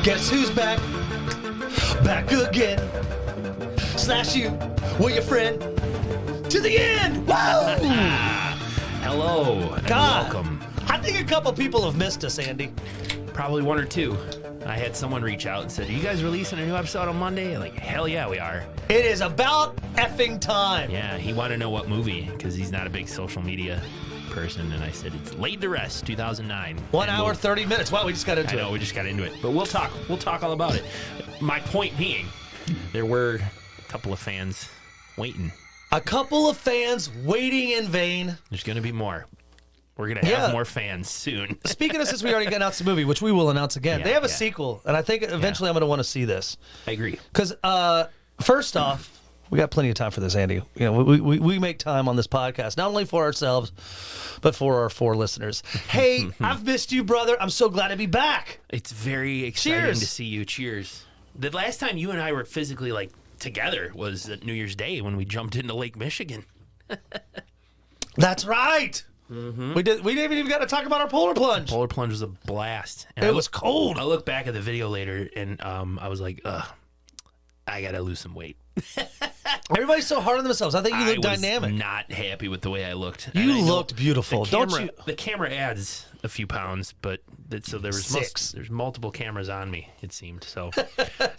Guess who's back? Back again. SlashU, we're your friend. To the end. Woo! Hello. And God. welcome. I think a couple people have missed us, Andy. Probably one or two. I had someone reach out and said, "Are you guys releasing a new episode on Monday?" I'm like, hell yeah, we are. It is about effing time. Yeah, he wanted to know what movie because he's not a big social media person, and I said it's Laid to Rest, 2009. 1 hour, 30 minutes. Wow, we just got into I know, we just got into it, but we'll talk all about it. My point being, there were a couple of fans waiting. A couple of fans waiting in vain. There's going to be more. We're going to have more fans soon. Speaking of, since we already announced the movie, which we will announce again, they have a sequel, and I think eventually I'm going to want to see this. I agree. Because first off, we got plenty of time for this, Andy. You know, we make time on this podcast, not only for ourselves, but for our 4 listeners. Hey, I've missed you, brother. I'm so glad to be back. It's very exciting to see you. Cheers. The last time you and I were physically together was at New Year's Day when we jumped into Lake Michigan. That's right. Mm-hmm. We didn't even got to talk about our polar plunge. Polar plunge was a blast. And it was cold. I look back at the video later, and I was like, ugh, I got to lose some weight. Everybody's so hard on themselves. I think you look dynamic. I was not happy with the way I looked. You looked beautiful. Don't you? The camera adds a few pounds, but so there was 6. There's multiple cameras on me, it seemed. So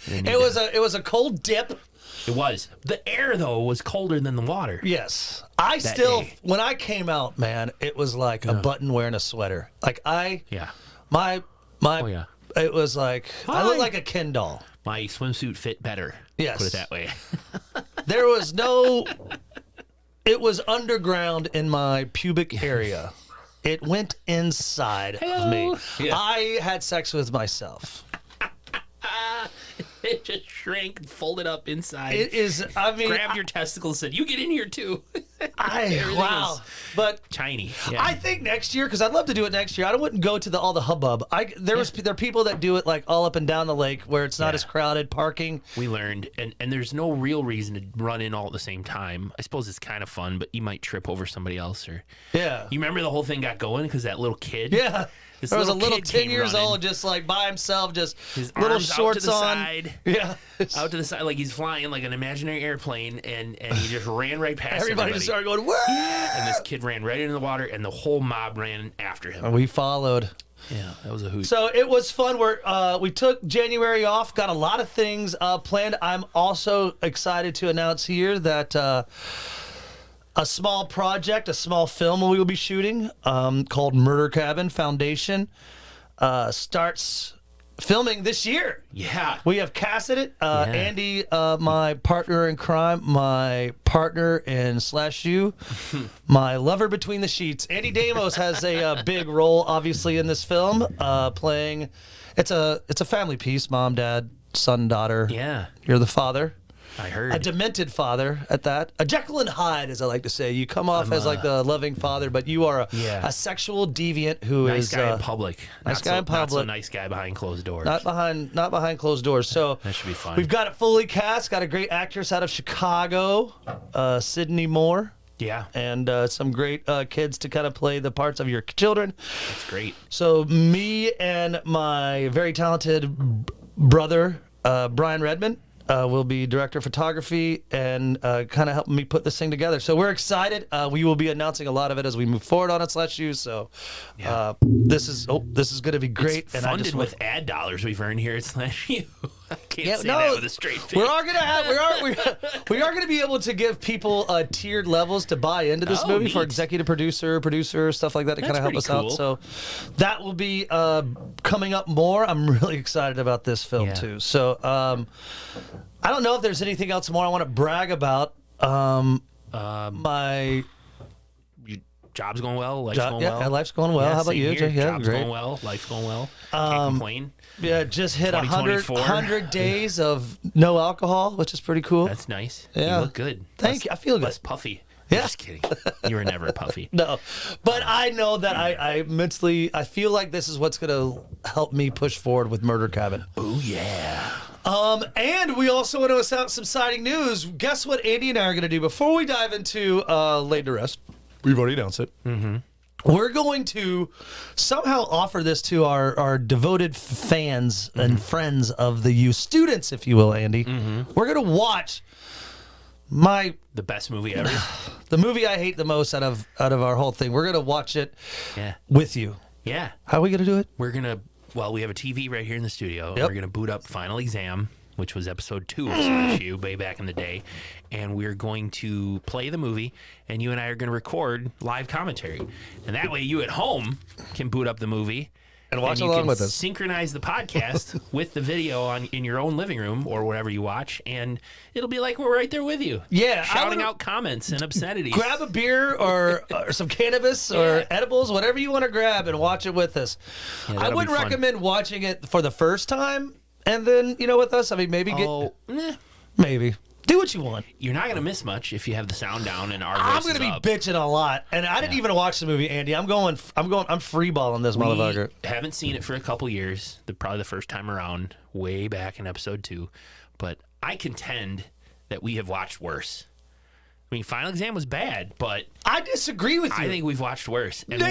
it was a cold dip. It was. The air though was colder than the water. Yes. When I came out, man, it was like a button wearing a sweater. It was like I looked like a Ken doll. My swimsuit fit better. Yes. Put it that way. There was it was underground in my pubic area. It went inside of me. Yeah. I had sex with myself. It just shrank and folded up inside. It is, grabbed your testicles and said, "You get in here too." Wow. But tiny. Yeah. I think next year, because I'd love to do it next year, I wouldn't go to all the hubbub. There are people that do it all up and down the lake where it's not as crowded, parking. We learned, and there's no real reason to run in all at the same time. I suppose it's kind of fun, but you might trip over somebody else. You remember the whole thing got going because that little kid? Yeah. There was a little 10 years old, just by himself, just his little arms shorts out to the on. Side, yeah, out to the side, like he's flying like an imaginary airplane, and he just ran right past everybody. Just started going, "Whoa!" And this kid ran right into the water, and the whole mob ran after him. And we followed. Yeah, that was a hoot. So it was fun. We took January off, got a lot of things planned. I'm also excited to announce here that a small project, a small film we will be shooting called Murder Cabin Foundation starts filming this year. Yeah. We have casted it. Andy, my partner in crime, my partner in SlashU, my lover between the sheets. Andy Damos has a big role, obviously, in this film, playing. It's a family piece, mom, dad, son, daughter. Yeah. You're the father. I heard. A demented father at that. A Jekyll and Hyde, as I like to say. You come off as the loving father, but you are a sexual deviant who nice is guy in public. Nice guy in public. Not so nice guy behind closed doors. Not behind closed doors. So that should be fun. We've got it fully cast. Got a great actress out of Chicago, Sydney Moore. Yeah. And some great kids to kind of play the parts of your children. That's great. So me and my very talented brother, Brian Redmond, will be director of photography and kind of helping me put this thing together. So we're excited. We will be announcing a lot of it as we move forward on it, SlashU. So this is going to be great. It's funded with ad dollars we've earned here at SlashU. I can't say that with a straight face. We are going to be able to give people tiered levels to buy into this movie neat. For executive producer, stuff like that to kind of help us out. So that will be coming up more. I'm really excited about this film too. So I don't know if there's anything else more I want to brag about. My job's going well. Life's going well. Yeah, life's going well. How about you? Here. Yeah, job's great. going well. Life's going well. Can't complain. Yeah, just hit 100 days of no alcohol, which is pretty cool. That's nice. Yeah. You look good. Thank you. I feel good. Less puffy. Yeah. Just kidding. You were never puffy. No, but I know that I feel like this is what's going to help me push forward with Murder Cabin. Oh, yeah. And we also want to announce some exciting news. Guess what Andy and I are going to do before we dive into Laid to Rest? We've already announced it. Mm-hmm. we're going to somehow offer this to our devoted fans and friends of the U, students, if you will, Andy. We're going to watch the best movie ever. The movie I hate the most out of our whole thing. We're going to watch it with you. Yeah. How are we going to do it? We're going to, we have a TV right here in the studio. Yep. We're going to boot up Final Exam, which was episode 2 of SlashU way back in the day. And we're going to play the movie, and you and I are going to record live commentary. And that way you at home can boot up the movie. And watch along with us. Synchronize the podcast with the video in your own living room or wherever you watch, and it'll be like we're right there with you. Yeah, shouting out comments and obscenities. Grab a beer or some cannabis or edibles, whatever you want to grab, and watch it with us. Yeah, I wouldn't recommend watching it for the first time, and then with us. I mean, maybe maybe. Do what you want. You're not going to miss much if you have the sound down and our voice I'm going to be bitching a lot, and I didn't even watch the movie, Andy. I'm freeballing this motherfucker. Haven't seen it for a couple years. Probably the first time around, way back in episode 2. But I contend that we have watched worse. I mean, Final Exam was bad, but I disagree with you. I think we've watched worse, and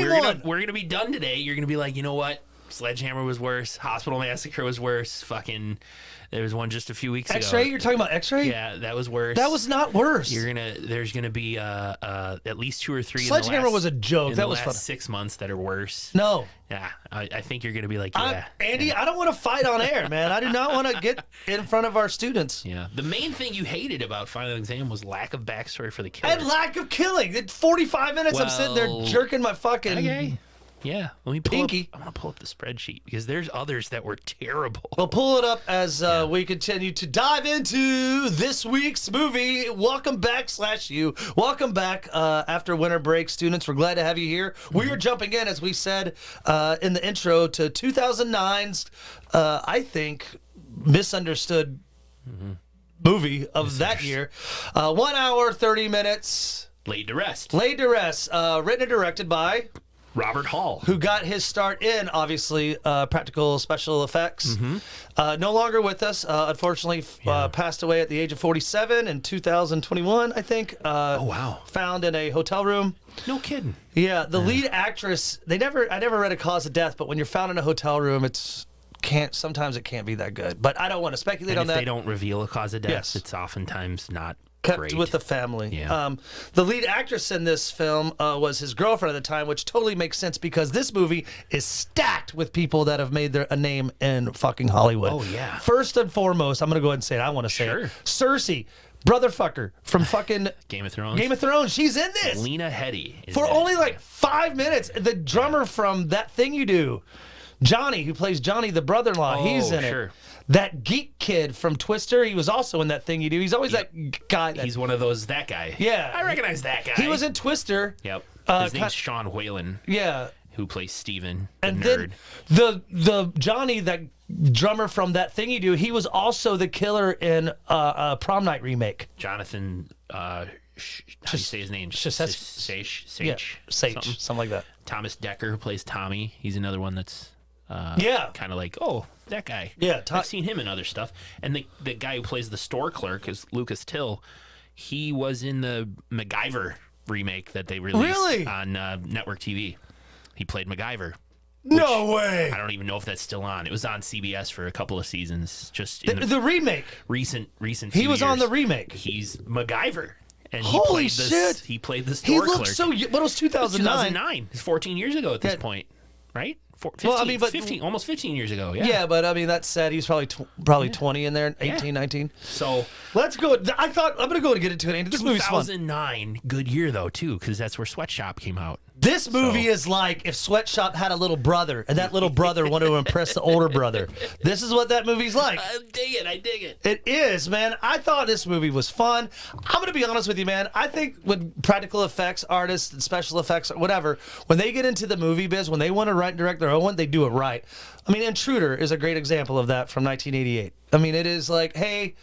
we're gonna be done today. You're gonna be like, you know what? Sledgehammer was worse. Hospital Massacre was worse. Fucking, there was one just a few weeks ago. X-Ray? You're talking about X-Ray? Yeah, that was worse. That was not worse. There's gonna be at least 2 or 3. Sledgehammer was a joke. That was fun. fun. 6 months that are worse. No. Yeah, I think you're gonna be like, Andy, I don't want to fight on air, man. I do not want to get in front of our students. Yeah. The main thing you hated about Final Exam was lack of backstory for the killer. And lack of killing. In 45 minutes, I'm sitting there jerking my fucking. Okay. Yeah, let me pinky. I want to pull up the spreadsheet because there's others that were terrible. We'll pull it up as we continue to dive into this week's movie. Welcome back, SlashU. Welcome back after winter break, students. We're glad to have you here. We are jumping in, as we said in the intro, to 2009's, I think, misunderstood movie of that year. 1 hour, 30 minutes. Laid to rest. Laid to rest. Written and directed by Robert Hall, who got his start in, obviously, practical special effects. No longer with us, unfortunately, passed away at the age of 47 in 2021, I think. Oh, wow. Found in a hotel room. No kidding. Yeah, the lead actress, I never read a cause of death, but when you're found in a hotel room, sometimes it can't be that good. But I don't want to speculate on that. If they don't reveal a cause of death, it's oftentimes not kept great. With the family. Yeah. The lead actress in this film was his girlfriend at the time, which totally makes sense because this movie is stacked with people that have made a name in fucking Hollywood. Oh, yeah. First and foremost, I'm going to go ahead and say it. I want to say it. Cersei, brotherfucker from fucking Game of Thrones. Game of Thrones. She's in this. Lena Headey. For only like 5 minutes. The drummer from That Thing You Do, Johnny, who plays Johnny, the brother-in-law, he's in it. That geek kid from Twister, he was also in That Thing You Do. He's always that guy. He's one of those, that guy. Yeah. I recognize that guy. He was in Twister. Yep. His name's Sean Whalen. Yeah. Who plays Steven, the and nerd. Then the Johnny, that drummer from That Thing You Do, he was also the killer in a Prom Night remake. Jonathan, how do you say his name? Sage. Yeah, Sage, something like that. Thomas Dekker, who plays Tommy. He's another one that's kind of like, that guy. Yeah, I've seen him in other stuff. And the guy who plays the store clerk is Lucas Till. He was in the MacGyver remake that they released on network TV. He played MacGyver. No way. I don't even know if that's still on. It was on CBS for a couple of seasons. Just in the remake. Recent. He was on the remake. He's MacGyver. And Holy shit! He played the store clerk. He looked so. What was 2009? 2009. It's 14 years ago at this point, right? 15, almost 15 years ago. Yeah, but I mean that said, he's probably 20 in there, 18, 19. So let's go. I'm gonna go and get into it, Andy. This movie's fun. 2009, good year though too, because that's where Sweatshop came out. This movie is like if Sweatshop had a little brother, and that little brother wanted to impress the older brother. This is what that movie's like. I dig it. It is, man. I thought this movie was fun. I'm going to be honest with you, man. I think when practical effects artists and special effects, whatever, when they get into the movie biz, when they want to write and direct their own one, they do it right. I mean, Intruder is a great example of that from 1988. I mean, it is like, hey,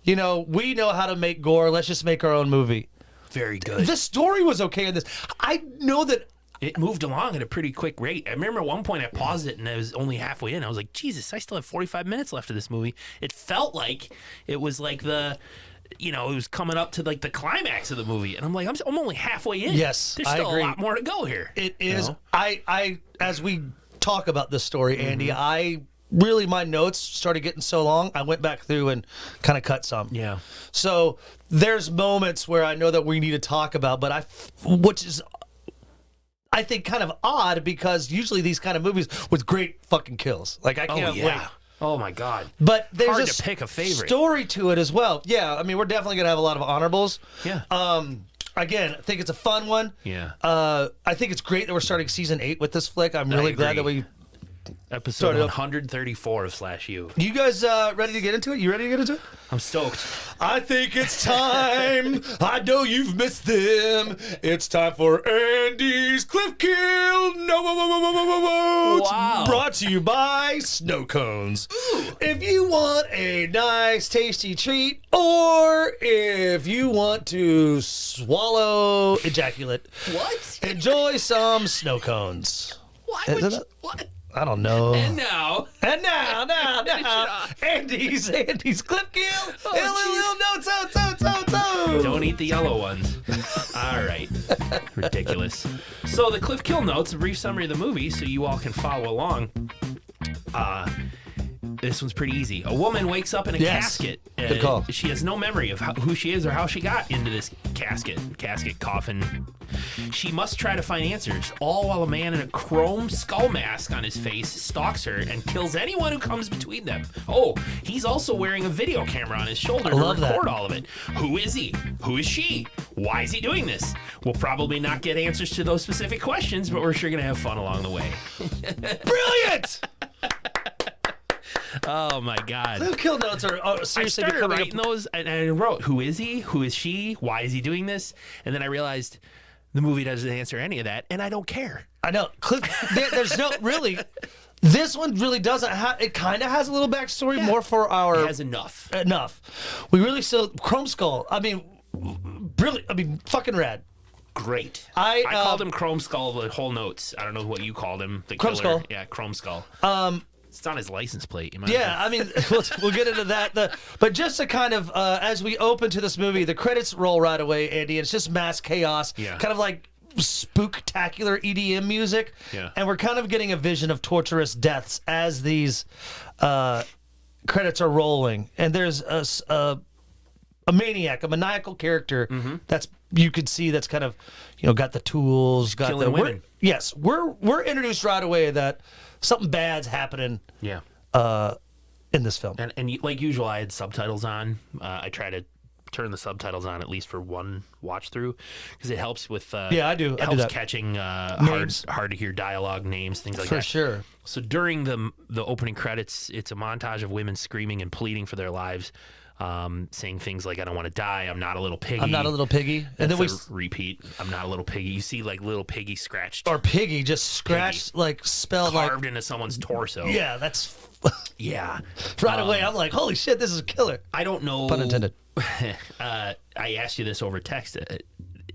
we know how to make gore. Let's just make our own movie. Very good. The story was okay in this. I know that it moved along at a pretty quick rate. I remember at one point I paused it and I was only halfway in. I was like, Jesus, I still have 45 minutes left of this movie. It felt like it was like the you know, it was coming up to like the climax of the movie, and I'm like, I'm only halfway in. Yes, there's I still agree. a lot more to go here. It is. You know? I as we talk about this story, Andy, I really, my notes started getting so long, I went back through and kind of cut some. Yeah. So there's moments where I know that we need to talk about, but which is, I think, kind of odd because usually these kind of movies with great fucking kills. Like, I can't wait. Oh my God. But there's hard to pick a favorite story to it as well. Yeah, I mean, we're definitely gonna have a lot of honorables. Yeah. Again, I think it's a fun one. Yeah. I think it's great that we're starting season 8 with this flick. I'm really glad that we. Episode 134 of SlashU. You guys ready to get into it? You ready to get into it? I'm stoked. I think it's time. I know you've missed them. It's time for Andy's Cliff Kill. No, Wow. Brought to you by Snow Cones. If you want a nice, tasty treat, or if you want to swallow ejaculate, What? enjoy some Snow Cones. Why Is would it you, what? I don't know. And now. now, Andy's Cliff Kill. Little notes. Don't eat the yellow ones. All right. Ridiculous. So the Cliff Kill notes, a brief summary of the movie so you all can follow along. This one's pretty easy. A woman wakes up in a casket. Good call. She has no memory of who she is or how she got into this casket, coffin. She must try to find answers, all while a man in a chrome skull mask on his face stalks her and kills anyone who comes between them. Oh, he's also wearing a video camera on his shoulder to record all of it. Who is he? Who is she? Why is he doing this? We'll probably not get answers to those specific questions, but we're sure going to have fun along the way. Brilliant! Oh my God! Cliff Kill notes are seriously I started becoming writing those, and I wrote, "Who is he? Who is she? Why is he doing this?" And then I realized the movie doesn't answer any of that, and I don't care. I know. There's no really. This one really doesn't have. It kind of has a little backstory, more for our. It has enough. We really still Chrome Skull. I mean, brilliant. I mean, fucking rad. Great. I called him Chrome Skull. The whole notes. I don't know what you called him. The Chrome killer. Skull. Yeah, Chrome Skull. It's on his license plate. I mean, we'll get into that. But just to kind of, as we open to this movie, the credits roll right away, Andy. It's just mass chaos. Yeah. Kind of like spooktacular EDM music. Yeah. And we're kind of getting a vision of torturous deaths as these credits are rolling. And there's a maniac, a maniacal character that's you could see that's kind of, got the tools, got killing women. We're introduced right away that something bad's happening. Yeah. In this film. And like usual, I had subtitles on. I try to turn the subtitles on at least for one watch through because it helps with. I do. It helps that. catching hard to hear dialogue, names, things like that. For sure. So during the opening credits, it's a montage of women screaming and pleading for their lives, saying things like, "I don't want to die. I'm not a little piggy. I'm not a little piggy." And then we repeat, "I'm not a little piggy." You see like little piggy scratched or piggy just scratched, like spelled carved like into someone's torso. Yeah, that's yeah. Right away. I'm like, holy shit, this is a killer. I don't know. Pun intended. I asked you this over text.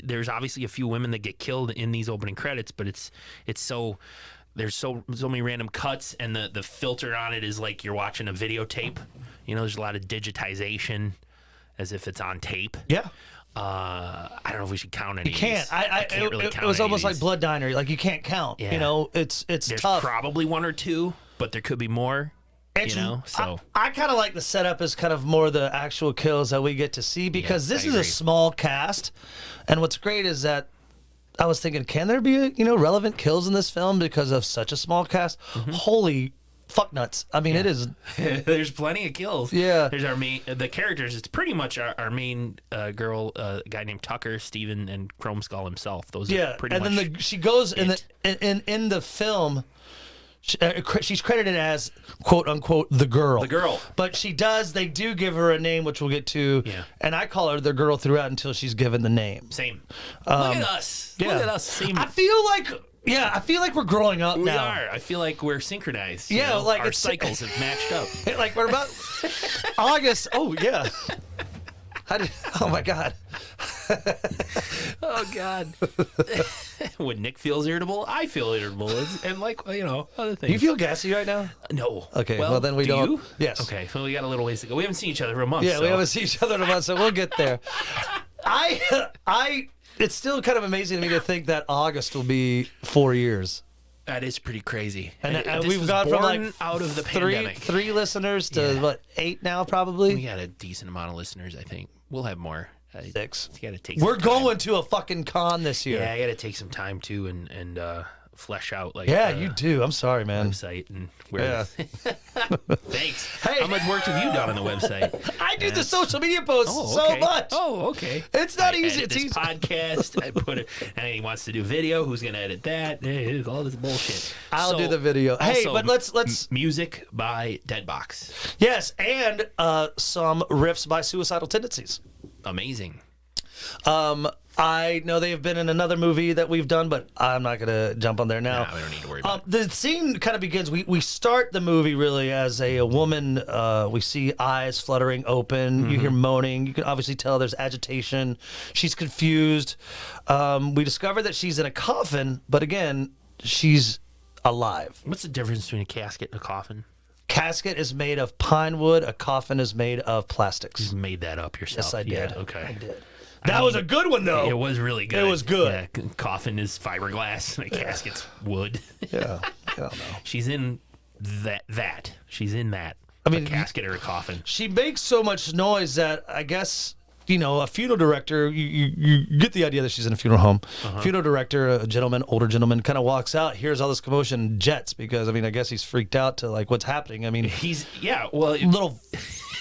There's obviously a few women that get killed in these opening credits, but it's so there's so many random cuts, and the filter on it is like you're watching a videotape. There's a lot of digitization, as if it's on tape. Yeah. I don't know if we should count any. You can't. I can't really count. It was any almost of like these. Blood Diner. Like you can't count. Yeah. It's There's tough. probably one or two, but there could be more. So I kind of like the setup as kind of more the actual kills that we get to see because this is a small cast, and what's great is that I was thinking, can there be relevant kills in this film because of such a small cast? Holy fuck nuts! I mean, it is. There's plenty of kills. Yeah. There's our main the characters. It's pretty much our main girl, a guy named Tucker, Steven, and Chrome Skull himself. Those are pretty much. And then she goes in the film. She's credited as quote unquote the girl. The girl. But they do give her a name, which we'll get to. Yeah. And I call her the girl throughout until she's given the name. Same. Look at us. Yeah. Look at us. Same. I feel like we're growing up We now. are. I feel like we're synchronized. Yeah, like our it's- cycles have matched up. Like we're about August. Oh yeah. Oh my God. Oh God. When Nick feels irritable, I feel irritable, and like other things. You feel gassy right now? No. Okay. Well, then we don't. You? Yes. Okay. Well, we got a little ways to go. We haven't seen each other for a month. Yeah, so. we haven't seen each other in a month, so we'll get there. It's still kind of amazing to me to think that August will be 4 years. That is pretty crazy. And this we've was gone from born like out of the pandemic. three listeners to what, 8 now probably? We got a decent amount of listeners, I think. We'll have more. 6. You gotta take We're some time. going to a fucking con this year. Yeah, I got to take some time too and flesh out like Yeah, you do. I'm sorry, man. website and where. Yeah. Thanks. Hey. How much work have you done on the website? I do the social media posts okay. so much. Oh, okay. It's not I easy. edit It's this easy. podcast. I put it, and he wants to do video. Who's gonna edit that? All this bullshit. I'll So, do the video. Hey, also, but let's music by Deadbox. yes, and some riffs by Suicidal Tendencies. Amazing. I know they have been in another movie that we've done, but I'm not going to jump on there now. Nah, we don't need to worry about it. The scene kind of begins. We start the movie really as a woman. We see eyes fluttering open. You hear moaning. You can obviously tell there's agitation. She's confused. We discover that she's in a coffin, but again, she's alive. What's the difference between a casket and a coffin? Casket is made of pine wood. A coffin is made of plastics. You made that up yourself. Yes, I did. Yeah, okay. I did. That was a good one, though. It was really good. It was good. Yeah, coffin is fiberglass, and a casket's wood. Yeah, I don't know. She's in that. She's in that. I mean, a casket or a coffin. She makes so much noise that I guess, a funeral director, you get the idea that she's in a funeral home. Funeral director, a gentleman, older gentleman, kind of walks out, hears all this commotion, jets, because, I guess he's freaked out to, like, what's happening. I mean, little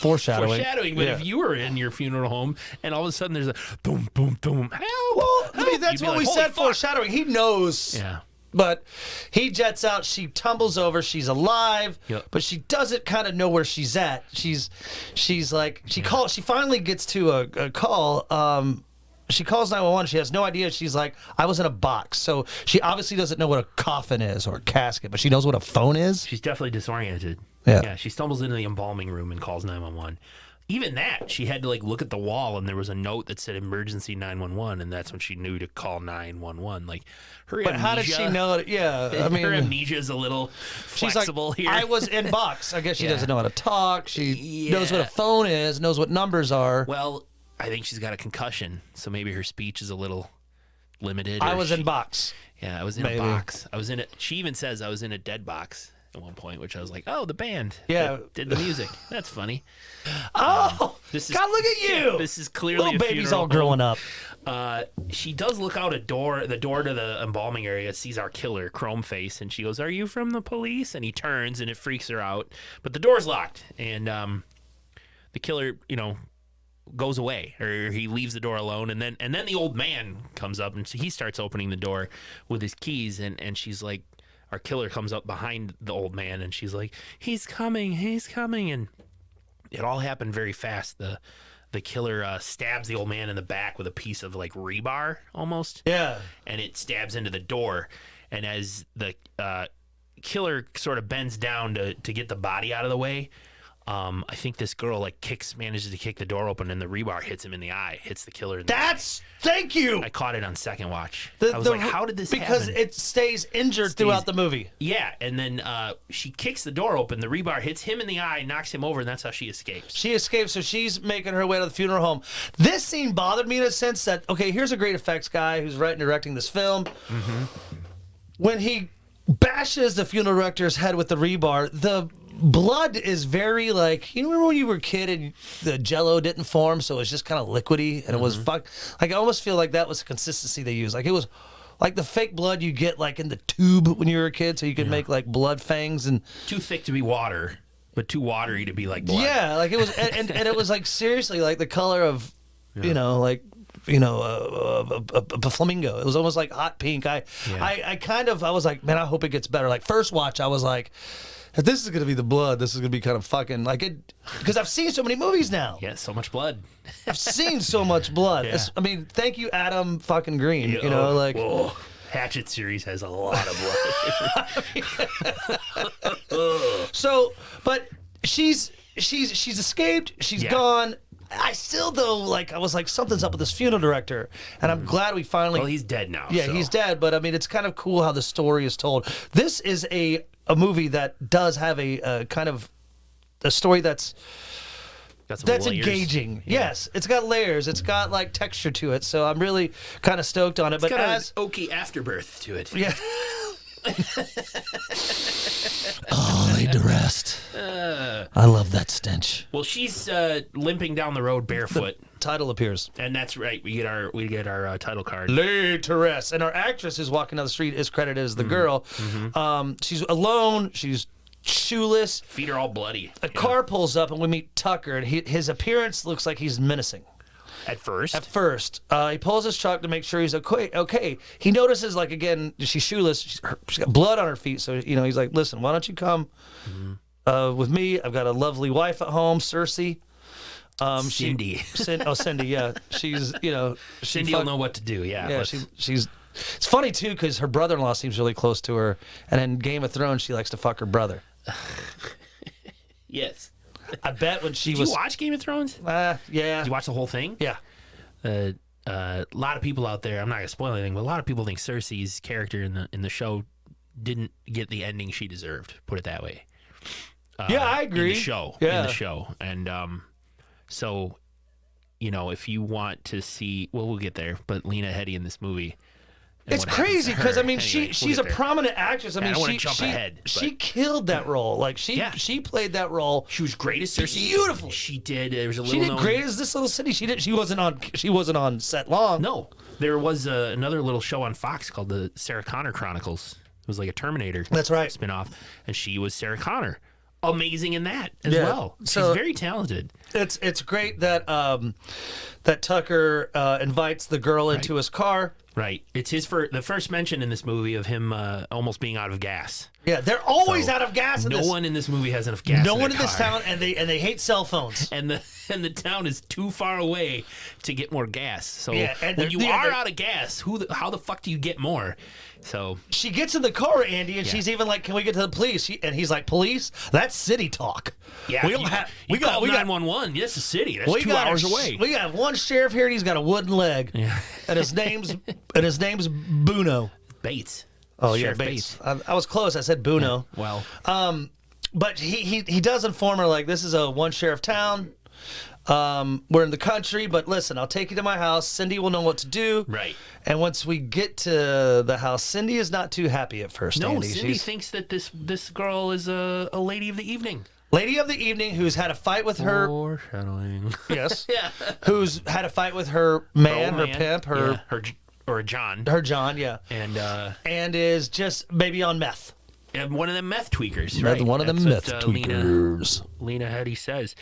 foreshadowing. But if you were in your funeral home and all of a sudden there's a boom, boom, boom, help, Well, help, that's you'd be what like, we "Holy said, fuck." foreshadowing. He knows. Yeah. But he jets out. She tumbles over. She's alive, Yep. but she doesn't kind of know where she's at. She's like she calls. She finally gets to a call. She calls 911. She has no idea. She's like, I was in a box. So she obviously doesn't know what a coffin is or a casket, but she knows what a phone is. She's definitely disoriented. Yeah. She stumbles into the embalming room and calls 911. Even that, she had to look at the wall, and there was a note that said emergency 911, and that's when she knew to call 911. Her But amnesia, how did she know it? Yeah, I mean, her amnesia is a little she's like, flexible here. I was in box. I guess she Yeah. doesn't know how to talk. She knows what a Yeah. phone is, knows what numbers are. Well, I think she's got a concussion, so maybe her speech is a little limited. I or was in box. Yeah, I was in Maybe. a box. I was in it. She even says I was in a dead box at one point, which I was like, oh, the band. Yeah. that did the music. That's funny. Oh, This is, God, look at you. This is clearly Little a babies funeral all growing up. She does look out the door to the embalming area, sees our killer, Chrome Face, and she goes, "Are you from the police?" And he turns, and it freaks her out. But the door's locked, and the killer, goes away, or he leaves the door alone, and then the old man comes up, and he starts opening the door with his keys, and she's like, our killer comes up behind the old man, and she's like, he's coming, and it all happened very fast. The killer stabs the old man in the back with a piece of rebar almost. Yeah. And it stabs into the door. And as the killer sort of bends down to get the body out of the way, I think this girl manages to kick the door open, and the rebar hits him in the eye, hits the killer in the eye. Thank you. I caught it on second watch. I was like, how did this happen? Because it stays injured throughout the movie. Yeah, and then she kicks the door open, the rebar hits him in the eye, knocks him over, and that's how she escapes. She escapes, so she's making her way to the funeral home. This scene bothered me in a sense that, okay, here's a great effects guy who's writing and directing this film. Mm-hmm. When he bashes the funeral director's head with the rebar, the blood is very remember when you were a kid and the Jello didn't form, so it was just kind of liquidy, and it was I almost feel like that was the consistency they used. It was like the fake blood you get in the tube when you were a kid, so you could make blood fangs and Too thick to be water, but too watery to be like blood. yeah, it was, and it was seriously the color of a flamingo. It was almost like hot pink. I was like, man, I hope it gets better. First watch, I was like, if this is going to be the blood, this is going to be kind of fucking it, because I've seen so many movies now. Yeah, so much blood. I've seen so much blood. Yeah. Thank you, Adam fucking Green. Whoa. Hatchet series has a lot of blood. So, but she's escaped. She's gone. I still though like I was like something's up with this funeral director, and I'm glad we finally. Well, he's dead now. Yeah, so. he's dead, but I mean, it's kind of cool how the story is told. This is a movie that does have a kind of a story that's layers. engaging. Yeah. Yes, it's got layers. It's got like texture to it. So I'm really kind of stoked on it. It's but got as an oaky afterbirth to it. yeah. Oh, laid to rest. I love that stench. Well, she's limping down the road barefoot. Title appears. And that's right. We get our title card. Laid to rest. And our actress who's walking down the street is credited as the girl. She's alone. She's shoeless. Feet are all bloody. A car pulls up and we meet Tucker, and his appearance looks like he's menacing. At first. He pulls his truck to make sure he's okay. He notices, like, again, she's shoeless. She's got blood on her feet. So, he's like, listen, why don't you come with me? I've got a lovely wife at home, Cersei. Cindy. Cindy, yeah. She's, Cindy will know what to do, yeah. Yeah, she's... It's funny, too, because her brother-in-law seems really close to her. And in Game of Thrones, she likes to fuck her brother. Yes. I bet when she Did was... you watch Game of Thrones? Yeah. Did you watch the whole thing? Yeah. A lot of people out there, I'm not going to spoil anything, but a lot of people think Cersei's character in the show didn't get the ending she deserved, put it that way. Yeah, I agree. In the show. Yeah. In the show. And so, if you want to see... Well, we'll get there, but Lena Headey in this movie... It's crazy because I mean Anyway, she's a prominent actress. I mean I don't wanna jump ahead, but- she killed that role. Like she played that role. She was great as Cersei. Beautiful. She did. There was a little. She did known, great as this little city. She wasn't on set long. No, there was another little show on Fox called the Sarah Connor Chronicles. It was like a Terminator. That's right. Spinoff, and she was Sarah Connor. Amazing in that as Yeah. well. She's So- very talented. It's great that that Tucker invites the girl into his car. Right. It's the first mention in this movie of him almost being out of gas. Yeah, they're always So, out of gas. No one in this movie has enough gas. No in one their in this car. town, and they hate cell phones. And the town is too far away to get more gas. So Yeah, and when you they're- are out of gas, how the fuck do you get more? So She gets in the car, Andy, and she's even like, "Can we get to the police?" And he's like, "Police? That's city talk. yeah, we if don't you, have. you We got. call We got. 911. That's the city. That's We 2 got hours away. We got one sheriff here, and he's got a wooden leg, and his name's Buno. Bates. Oh Sheriff yeah, Bates. I was close. I said Buno. Well, But he does inform her like, this is a one sheriff town. We're in the country, but listen, I'll take you to my house. Cindy will know what to do. Right. And once we get to the house, Cindy is not too happy at first. no, Andy. Cindy She's thinks that this girl is a lady of the evening. lady of the evening who's had a fight with her. Foreshadowing. Yes. Yeah. Who's had a fight with her man, her pimp, Yeah, or John. her John, yeah. And is just maybe on meth. one of them meth tweakers, right? One of them That's meth what, tweakers. Lena Headey says.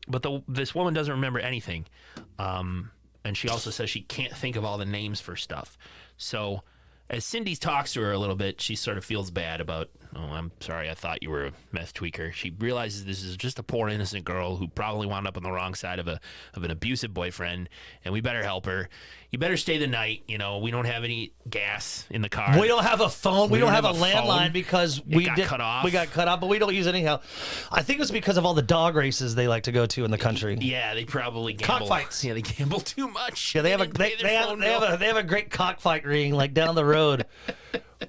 But this woman doesn't remember anything. And she also says she can't think of all the names for stuff. So as Cindy talks to her a little bit, she sort of feels bad about, oh, I'm sorry, I thought you were a meth tweaker. She realizes this is just a poor innocent girl who probably wound up on the wrong side of an abusive boyfriend, and we better help her. You better stay the night. We don't have any gas in the car. We don't have a phone. We don't have a landline because we got cut off. We got cut off, but we don't use it anyhow. I think it's because of all the dog races they like to go to in the country. Yeah, they probably gamble. Cockfights. Yeah, they gamble too much. Yeah, they have a great cockfight ring like down the road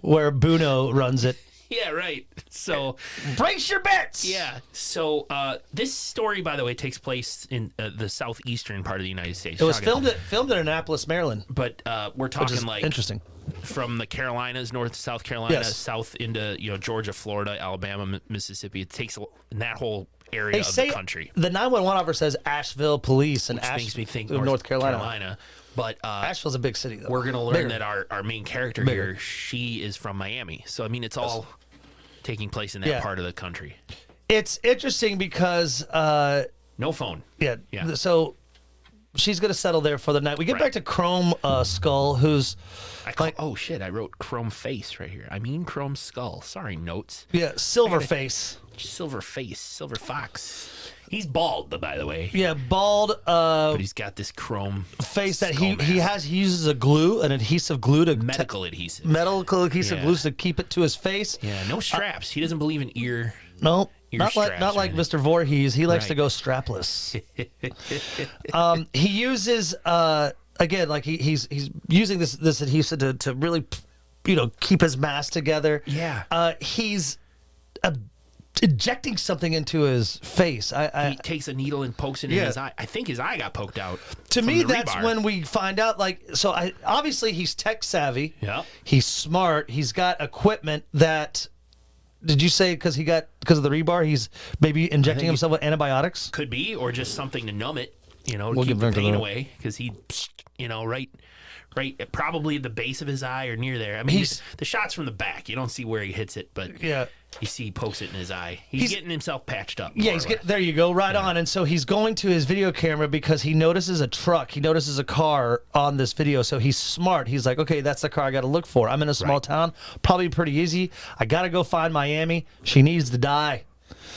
where Buno runs it. Yeah, right. So Brace your bets. yeah. So this story, by the way, takes place in the southeastern part of the United States. It was filmed in Annapolis, Maryland. but we're Which talking is like interesting. from the Carolinas, north to South Carolina, Yes. south into Georgia, Florida, Alabama, Mississippi. It takes in that whole area They of say the country. the 911 officer says Asheville Police and Which makes me think North Carolina. But Asheville's a big city, though. we're going to learn Bigger. that our main character Bigger. here, she is from Miami. So, I mean, it's all taking place in that part of the country. It's interesting because, No phone. yeah. Yeah. So she's going to settle there for the night. We get back to Chrome Skull, who's oh, shit. I wrote Chrome Face right here. I mean Chrome Skull. Sorry, notes. Silverface. Silver Face. Silver Fox. He's bald, by the way. Yeah, bald But he's got this chrome face that skull he mask. uses an adhesive glue to medical adhesive. medical adhesive Yeah. glues to keep it to his face. Yeah, no straps. He doesn't believe in ear No. Not like right? Mr. Voorhees. He likes Right. to go strapless. He uses again, like he's using this adhesive to really, keep his mask together. Yeah. He's injecting something into his face. He takes a needle and pokes it in his eye. I think his eye got poked out. To from me, the that's rebar. when we find out. Obviously he's tech savvy. Yeah. He's smart. He's got equipment that. Did you say because of the rebar, he's maybe injecting himself with antibiotics? Could be, or just something to numb it, to We'll keep give the him to pain that. away, because he, right, probably at the base of his eye or near there. I mean, the shot's from the back. You don't see where he hits it, but Yeah. you see he pokes it in his eye. He's getting himself patched up. Yeah, there you go, right on. And so he's going to his video camera because he notices a truck, he notices a car on this video. So he's smart. He's like, okay, that's the car I got to look for. I'm in a small town, probably pretty easy. I got to go find Miami. She needs to die.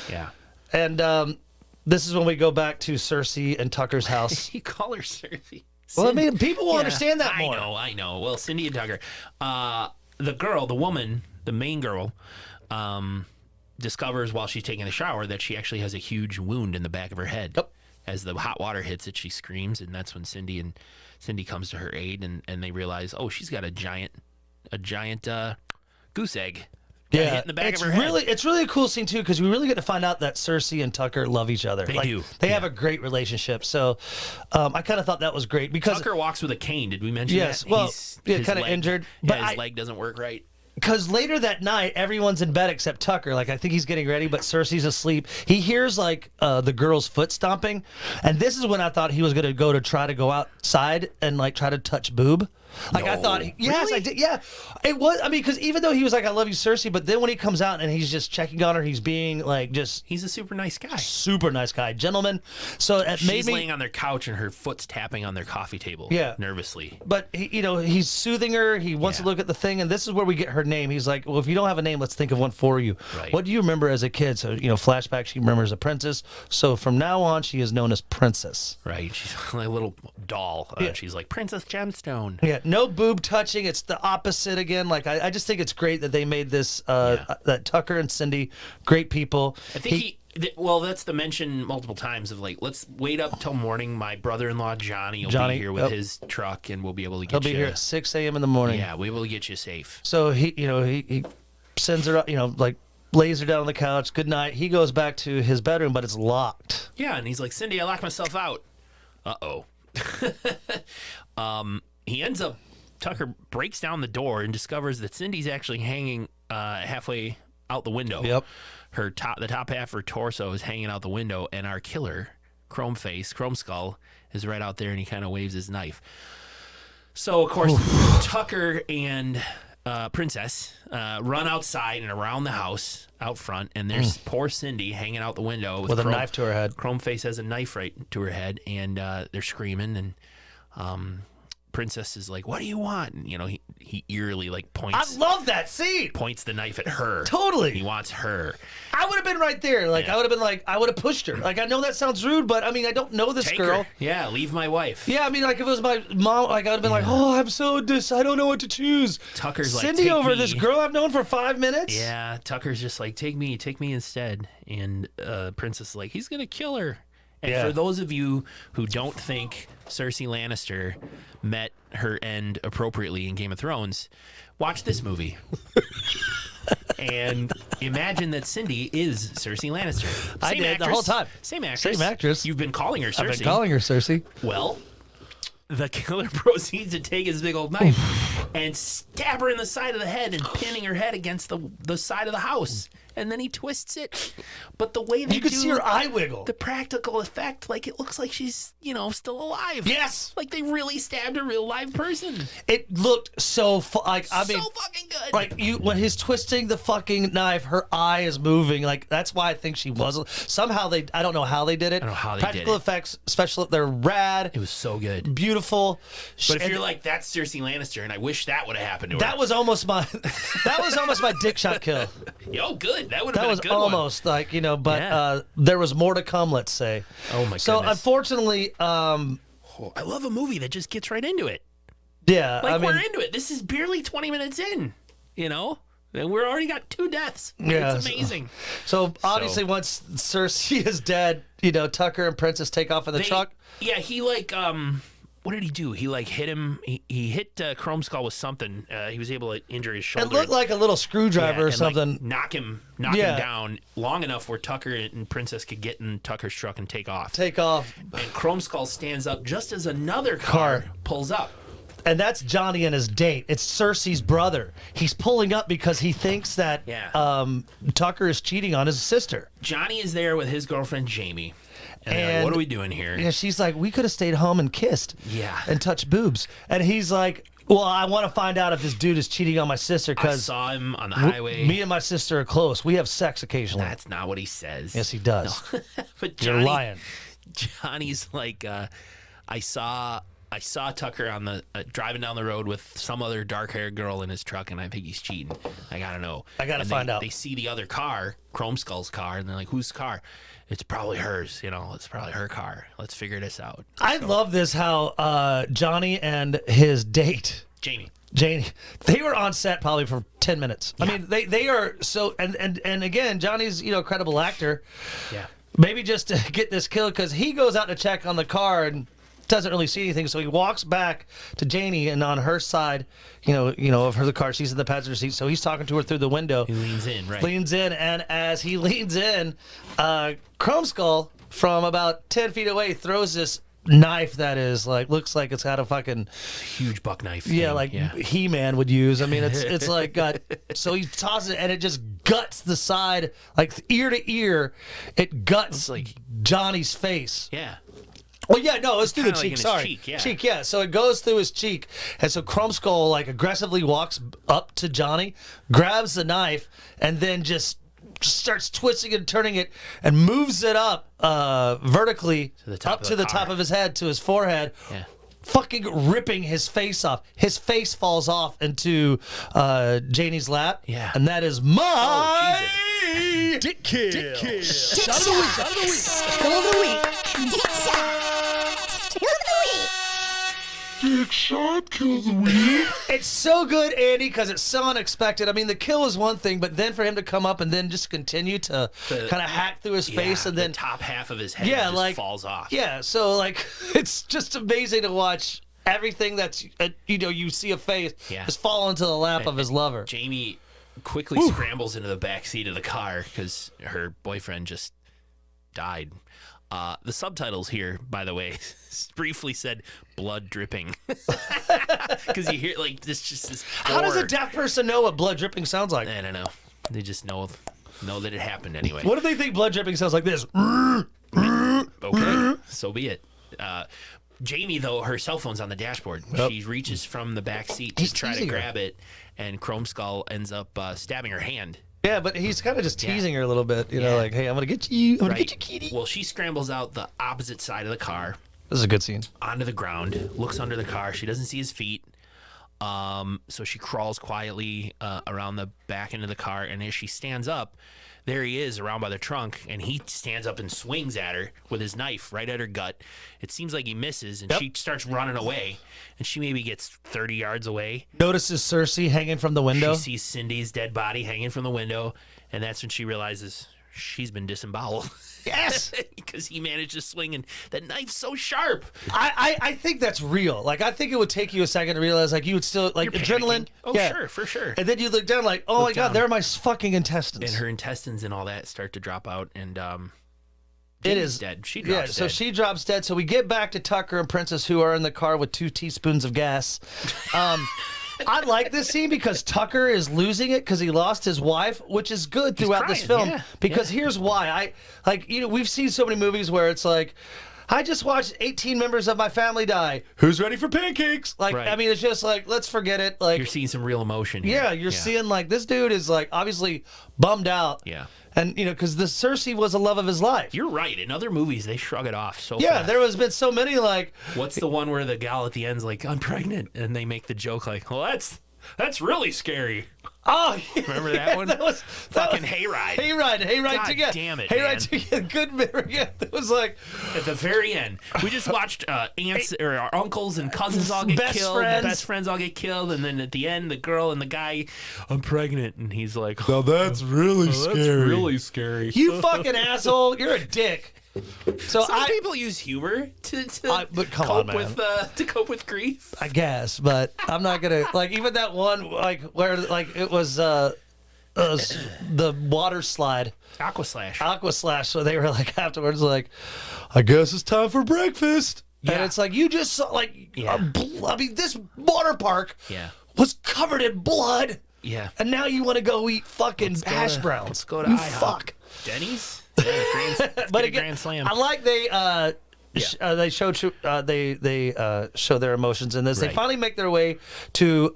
Yeah. And this is when we go back to Cersei and Tucker's house. You call her Cersei. Well, I mean, people will understand that more. I know. Well, Cindy and Tucker. The woman, the main girl, discovers while she's taking a shower that she actually has a huge wound in the back of her head. Yep. As the hot water hits it, she screams, and that's when Cindy comes to her aid, and they realize, oh, she's got a giant goose egg. Got hit in the back of her head. It's really a cool scene too because we really get to find out that Cersei and Tucker love each other. They do. They have a great relationship. So I kind of thought that was great because Tucker walks with a cane. Did we mention yes, that? well, His kind of leg- injured, Yeah, but his leg doesn't work right. because later that night everyone's in bed except Tucker. Like I think he's getting ready, but Cersei's asleep. He hears the girl's foot stomping, and this is when I thought he was going to try to go outside and try to touch boob. I thought, yes, Really? I did. Yeah, it was. I mean, because even though he was like, "I love you, Cersei," but then when he comes out and he's just checking on her, he's being just He's a super nice guy. super nice guy, gentleman. So it made She's me. laying on their couch and her foot's tapping on their coffee table. Yeah. Nervously. But he's soothing her. He wants to look at the thing, and this is where we get her name. He's like, "Well, if you don't have a name, let's think of one for you. Right. What do you remember as a kid?" So flashback. She remembers a princess. So from now on, she is known as Princess. Right. She's like a little doll. Yeah. She's like Princess Gemstone. Yeah, no boob touching. It's the opposite again. I just think it's great that they made this. That Tucker and Cindy, great people. I think that's the mention multiple times of let's wait up till morning. My brother-in-law Johnny will be here with his truck, and we'll be able to get He'll you. be here at 6 a.m. in the morning. Yeah, we'll be able to get you safe. So he sends her, lays her down on the couch. Good night. He goes back to his bedroom, but it's locked. Yeah, and he's like, Cindy, I locked myself out. Uh-oh. He ends up, Tucker breaks down the door and discovers that Cindy's actually hanging halfway out the window. Yep. The top half of her torso is hanging out the window, and our killer, Chrome Skull, is right out there, and he kind of waves his knife. So, of course, Tucker and Princess run outside and around the house out front, and there's poor Cindy hanging out the window With a knife to her head. Chromeface has a knife right to her head, and they're screaming, and Princess is like, "What do you want?" And, he eerily points. I love that scene. Points the knife at her. Totally. He wants her. I would have been right there. I would have been I would have pushed her. I know that sounds rude, but I mean, I don't know this Take girl. her. Yeah, leave my wife. Yeah, I mean, if it was my mom, I would have been oh, I'm so I don't know what to choose. Tucker's like, Cindy "Take over me." this girl I've known for 5 minutes. Yeah, Tucker's just like, take me instead. And Princess is like, he's going to kill her. And for those of you who don't think Cersei Lannister met her end appropriately in Game of Thrones, watch this movie. And imagine that Cindy is Cersei Lannister. I did actress, the whole time. Same actress. Same actress. You've been calling her Cersei. I've been calling her Cersei. Well, the killer proceeds to take his big old knife and stab her in the side of the head and pinning her head against the side of the house. And then he twists it. But the way they You could see her eye wiggle. the practical effect, it looks like she's, still alive. Yes. Like they really stabbed a real live person. It looked so so fucking good. When he's twisting the fucking knife, her eye is moving. That's why I think she was. Somehow I don't know how they did it. I don't know how they Practical did it. effects, special, they're rad. It was so good. Beautiful. But if you're like, that's Cersei Lannister, and I wish that would have happened to her. that was almost my dick shot kill. Yo, good. That would have That been was a good almost but Yeah. There was more to come, let's say. Oh my So goodness. unfortunately, one. I love a movie that just gets right into it. yeah, We're into it. This is barely 20 minutes in, And we're already got 2 deaths. Yeah, It's amazing. So obviously, once Cersei is dead, Tucker and Princess take off in the truck. Yeah, he what did he do? He hit him. He hit Chrome Skull with something. He was able to injure his shoulder. It looked like a little screwdriver or something. Knock him down long enough where Tucker and Princess could get in Tucker's truck and take off. And Chrome Skull stands up just as another car pulls up. And that's Johnny and his date. It's Cersei's brother. He's pulling up because he thinks that Tucker is cheating on his sister. Johnny is there with his girlfriend, Jamie. And like, what are we doing here? Yeah, she's like, we could have stayed home and kissed. Yeah. And touched boobs. And he's like, well, I want to find out if this dude is cheating on my sister because I saw him on the highway. Me and my sister are close. We have sex occasionally. That's not what he says. Yes, he does. No. But You're lying. Johnny's like, I saw Tucker on the driving down the road with some other dark-haired girl in his truck, and I think he's cheating. I gotta know. I gotta find out. They see the other car, Chrome Skull's car, and they're like, "Whose car?" It's probably hers. It's probably her car. Let's figure this out. I love this how Johnny and his date Jamie, they were on set probably for 10 minutes. Yeah. I mean, they are so and again, Johnny's a credible actor. Yeah. Maybe just to get this kill because he goes out to check on the car and doesn't really see anything, so he walks back to Janie, and on her side, of her car, she's in the passenger seat, so he's talking to her through the window. He leans in, right? And as he leans in, Chrome Skull from about 10 feet away throws this knife that is looks like it's got a fucking huge buck knife. He-Man would use. I mean, it's like got. So he tosses it, and it just guts the side, like ear to ear. It guts like Johnny's face. Yeah. Well, yeah, no, it's through the cheek. Sorry, cheek. Yeah. So it goes through his cheek, and so Chrome Skull aggressively walks up to Johnny, grabs the knife, and then just starts twisting and turning it, and moves it up vertically to the top of his head to his forehead. Yeah. Fucking ripping his face off. His face falls off into Janie's lap. Yeah. And that is my Dick kill. Shot of the week. Kill of the week. Dick shot. Kill of the week. Dick shot. Kill of the week. It's so good, Andy, because it's so unexpected. I mean, the kill is one thing, but then for him to come up and then just continue to kind of hack through his face, and then the top half of his head just falls off. Yeah, so it's just amazing to watch everything that's you see a face just fall into the lap of his lover. Jamie quickly scrambles into the back seat of the car because her boyfriend just died. The subtitles here, by the way, briefly said blood dripping. Because you hear this. How does a deaf person know what blood dripping sounds like? I don't know. They just know that it happened anyway. What if they think blood dripping sounds like this? Okay, so be it. Jamie, though, her cell phone's on the dashboard. Yep. She reaches from the back seat to try to grab it, and Chrome Skull ends up stabbing her hand. Yeah, but he's kind of just teasing her a little bit, like, hey, I'm going to get you. I'm going to get you, kitty. Well, she scrambles out the opposite side of the car. This is a good scene. Onto the ground, looks under the car. She doesn't see his feet. So she crawls quietly around the back end of the car, and as she stands up, there he is around by the trunk, and he stands up and swings at her with his knife right at her gut. It seems like he misses, and she starts running away, and she maybe gets 30 yards away. Notices Cersei hanging from the window. She sees Cindy's dead body hanging from the window, and that's when she realizes she's been disemboweled. Yes, because he managed to swing, and that knife's so sharp. I think that's real. I think it would take you a second to realize, you would still You're adrenaline. Panicking. Oh, sure, for sure. And then you look down, oh my God, there are my fucking intestines. And her intestines and all that start to drop out, and it is dead. She drops dead. So she drops dead. So we get back to Tucker and Princess, who are in the car with 2 teaspoons of gas. I like this scene because Tucker is losing it because he lost his wife, which is good throughout this film. Yeah, because here's why. We've seen so many movies where it's like, I just watched 18 members of my family die. Who's ready for pancakes? I mean, it's just let's forget it. You're seeing some real emotion here. Yeah, you're seeing this dude is obviously bummed out. Yeah. And, because the Cersei was the love of his life. You're right. In other movies, they shrug it off so Yeah, fast. there has been so many What's the one where the gal at the end's like, I'm pregnant? And they make the joke well, That's really scary. Oh, yeah. Remember that one? That was Fucking hayride. Hayride God together. damn it, Hayride man. together. Good memory. Yeah, it was like At the very end, we just watched aunts or our uncles and cousins all get Best killed. friends. Best friends all get killed, and then at the end, the girl and the guy, I'm pregnant, and he's like, Now that's really "Oh, that's scary. really scary." you fucking asshole. You're a dick. So Some people use humor to but come cope on, man. with to cope with grief. I guess, but I'm not gonna like even that one like where like it was the water slide. Aqua Slash. Aqua Slash. So they were like afterwards, like, I guess it's time for breakfast. And Yeah. it's like you just saw like, I mean, this water park Yeah. was covered in blood, Yeah. and now you want to go eat fucking hash browns. Let's go to you IHOP. fuck. Denny's. Yeah, But a again, Grand Slam. I like they show their emotions in this. They Right. finally make their way to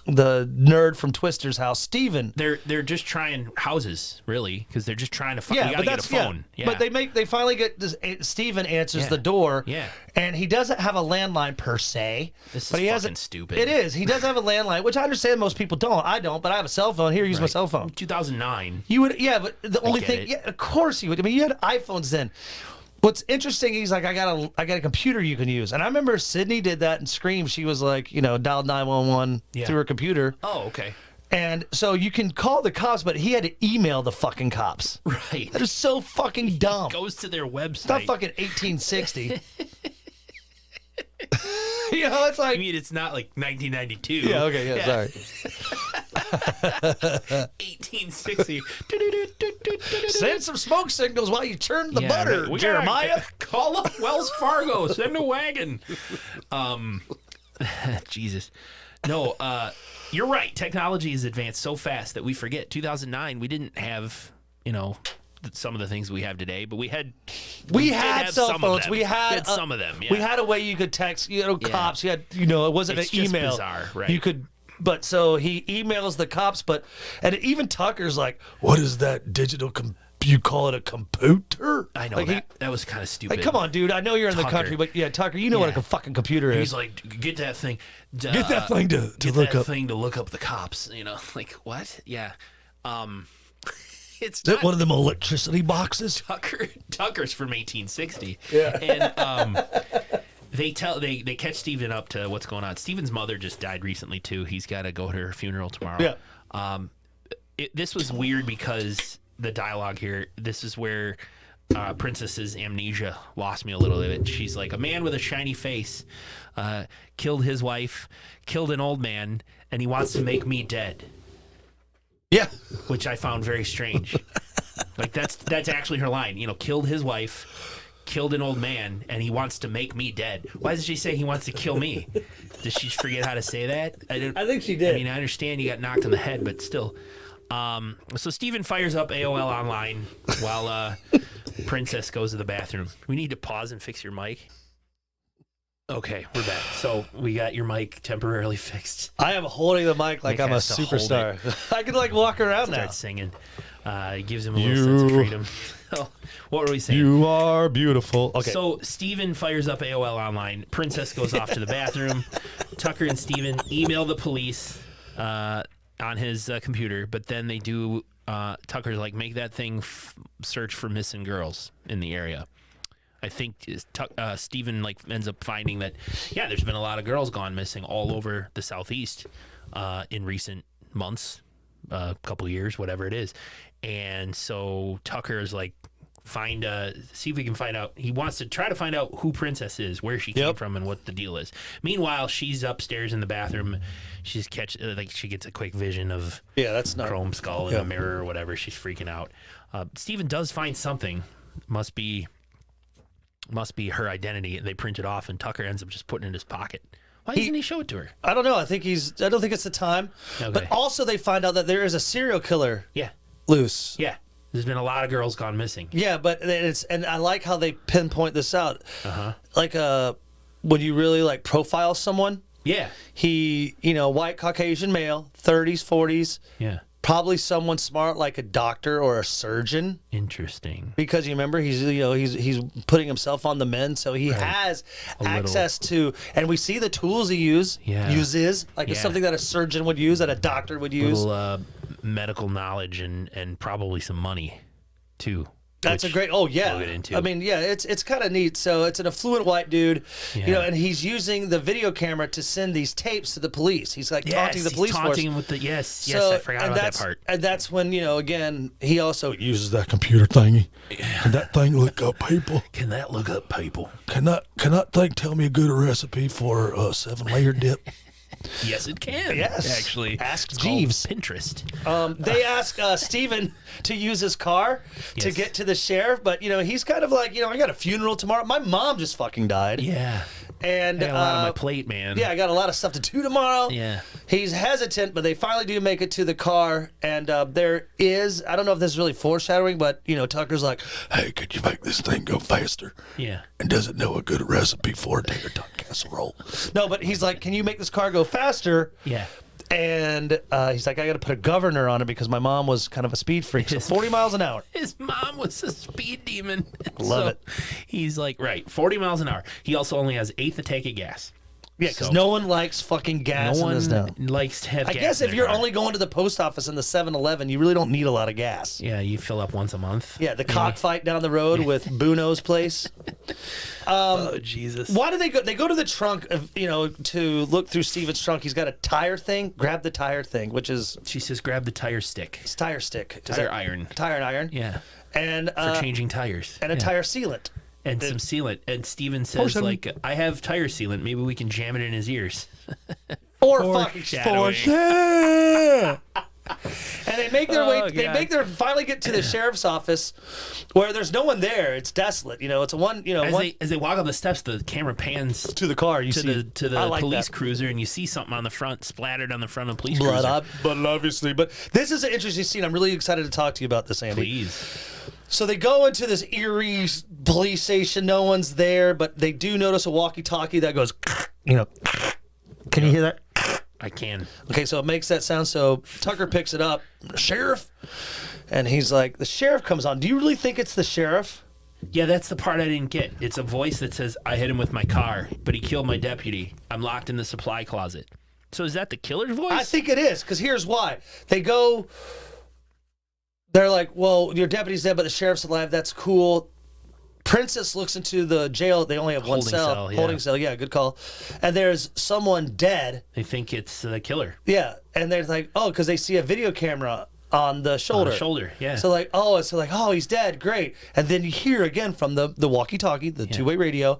the nerd from Twister's house, Steven. They're just trying houses, really, because they're just trying to find. Yeah, you but gotta that's get a phone. yeah. But they finally get this. Steven answers Yeah. the door. Yeah. And he doesn't have a landline per se. This but is he fucking has stupid. It is. He does have a landline, which I understand most people don't. I don't, but I have a cell phone. Here, use my cell phone. 2009. You would, yeah, but the only get thing, it. yeah, of course you would. I mean, you had iPhones then. What's interesting, he's like, I got a computer you can use, and I remember Sydney did that in Scream. She was like, dialed 911 Yeah. through her computer, Oh, okay. and so you can call the cops, but he had to email the fucking cops. Right. That is so fucking dumb. Goes to their website. It's not fucking 1860. It's I like, mean, it's not like 1992. yeah, okay, yeah, sorry. 1860. Send some smoke signals while you turn the Yeah, butter, right. We gotta Jeremiah. Call up Wells Fargo. Send a wagon. Jesus. No, you're right. Technology has advanced so fast that we forget. 2009, we didn't have, some of the things we have today, but we had We did had have cell some of phones. them. We had some of them. Yeah. We had a way you could text, cops. You had, it wasn't It's an just email. bizarre, right. You could, but so he emails the cops, and even Tucker's like, "What is that digital? You call it a computer?" I know like that was kind of stupid. Like, come on, dude. I know you're in the Tucker. country, but yeah, Tucker, you know what Yeah. a fucking computer is. He's like, get that thing. Get that thing to get look that up. thing to look up the cops. Like what? Yeah. It's Is it not one of them electricity boxes? Tucker's from 1860. Yeah. And they catch Steven up to what's going on. Steven's mother just died recently too. He's got to go to her funeral tomorrow. Yeah. This was weird because the dialogue here. This is where Princess's amnesia lost me a little bit. She's like, a man with a shiny face killed his wife, killed an old man, and he wants to make me dead. Yeah. Which I found very strange. Like that's actually her line. Killed his wife, killed an old man, and he wants to make me dead. Why does she say he wants to kill me? Does she forget how to say that? I think she did. I mean, I understand you got knocked on the head, but still. So Steven fires up AOL online while Princess goes to the bathroom. We need to pause and fix your mic. Okay, we're back. So we got your mic temporarily fixed. I am holding the mic like Nick I'm a has to hold superstar. I can walk around now. Start singing. It gives him a little sense of freedom. What were we saying? You are beautiful. Okay. So Steven fires up AOL online. Princess goes off to the bathroom. Tucker and Steven email the police on his computer, but then they do. Tucker's like, make that thing search for missing girls in the area. I think Steven ends up finding that, there's been a lot of girls gone missing all over the Southeast in recent months, a couple years, whatever it is. And so Tucker is like, see if we can find out. He wants to try to find out who Princess is, where she came from, and what the deal is. Meanwhile, she's upstairs in the bathroom. She gets a quick vision of that's not Chrome Skull in a mirror or whatever. She's freaking out. Steven does find something. Must be her identity. They print it off, and Tucker ends up just putting it in his pocket. Why doesn't he show it to her? I don't know. I don't think it's the time. Okay. But also they find out that there is a serial killer Yeah. loose. Yeah. There's been a lot of girls gone missing. Yeah, but and I like how they pinpoint this out. Uh-huh. Like when you really profile someone, Yeah. he, white Caucasian male, 30s, 40s, Yeah. probably someone smart like a doctor or a surgeon. Interesting. Because you remember he's putting himself on the mend, so he has access to, and we see the tools he uses like it's something that a surgeon would use, that a doctor would use. Little medical knowledge and probably some money too. That's a great. Oh yeah. We'll get into. I mean, yeah, it's kind of neat. So it's an affluent white dude, and he's using the video camera to send these tapes to the police. He's like taunting the police force. Taunting with the yes. I forgot about that part. And that's when again he also uses that computer thingy. Can that thing look up people? Can that look up people? Can that thing tell me a good recipe for a 7-layer dip? Yes, it can. Yes, actually. Ask it's Jeeves. Pinterest. They ask Steven to use his car to get to the sheriff, but he's kind of like, I got a funeral tomorrow. My mom just fucking died. Yeah. And I got a lot on my plate, man. Yeah, I got a lot of stuff to do tomorrow. Yeah. He's hesitant, but they finally do make it to the car, and there is, I don't know if this is really foreshadowing, but Tucker's like, hey, could you make this thing go faster? Yeah. And does it know a good recipe for a tater tot casserole? No, but he's like, can you make this car go faster? Yeah. And he's like, I got to put a governor on it because my mom was kind of a speed freak. So 40 miles an hour. His mom was a speed demon. Love it. He's like, 40 miles an hour. He also only has eighth a tank of gas. Yeah, because no one likes fucking gas in this now. Likes to have gas. I guess in if you're car. only going to the post office in the 7-Eleven, you really don't need a lot of gas. Yeah, you fill up once a month. Yeah, the cockfight down the road with Buno's place. Oh, Jesus. Why do they go? They go to the trunk, to look through Steven's trunk. He's got a tire thing. Grab the tire thing, which is... She says grab the tire stick. It's tire stick. Tire iron. Tire iron. Yeah. And for changing tires. And a tire sealant. And some sealant. And Steven says, I have tire sealant. Maybe we can jam it in his ears. Foreshadowing. Yeah. And they make their way. They finally get to the sheriff's office, where there's no one there. It's desolate. It's a one. As they walk up the steps, the camera pans to the car. You see the police cruiser, and you see something on the front, splattered on the front of the police cruiser. But this is an interesting scene. I'm really excited to talk to you about this, Andy. Please. So they go into this eerie police station. No one's there, but they do notice a walkie-talkie that goes. Can you hear that? I can. Okay, so it makes that sound. So Tucker picks it up. Sheriff? And he's like, the sheriff comes on. Do you really think it's the sheriff? Yeah, that's the part I didn't get. It's a voice that says, I hit him with my car, but he killed my deputy. I'm locked in the supply closet. So is that the killer's voice? I think it is, because here's why. They're like, well, your deputy's dead, but the sheriff's alive. That's cool. Princess looks into the jail. They only have one cell. Holding cell, yeah, good call. And there's someone dead. They think it's the killer. Yeah, and they're like, oh, because they see a video camera on the shoulder. Yeah. So oh, he's dead, great. And then you hear again from the walkie-talkie, the two-way radio,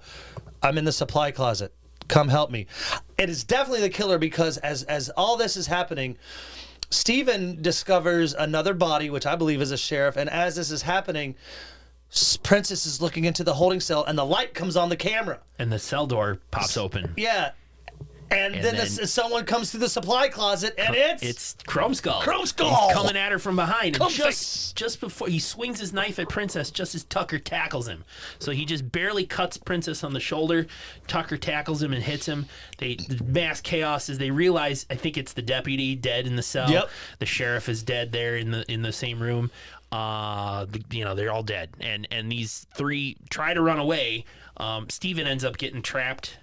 I'm in the supply closet. Come help me. It is definitely the killer because as all this is happening, Steven discovers another body, which I believe is a sheriff, and as this is happening, Princess is looking into the holding cell, and the light comes on the camera. And the cell door pops open. Yeah. And then someone comes through the supply closet, and it's Chrome Skull. Chrome Skull! He's coming at her from behind. And just before he swings his knife at Princess, just as Tucker tackles him. So he just barely cuts Princess on the shoulder. Tucker tackles him and hits him. The mass chaos as they realize, I think it's the deputy dead in the cell. Yep. The sheriff is dead there in the same room. They're all dead. And these three try to run away. Steven ends up getting trapped.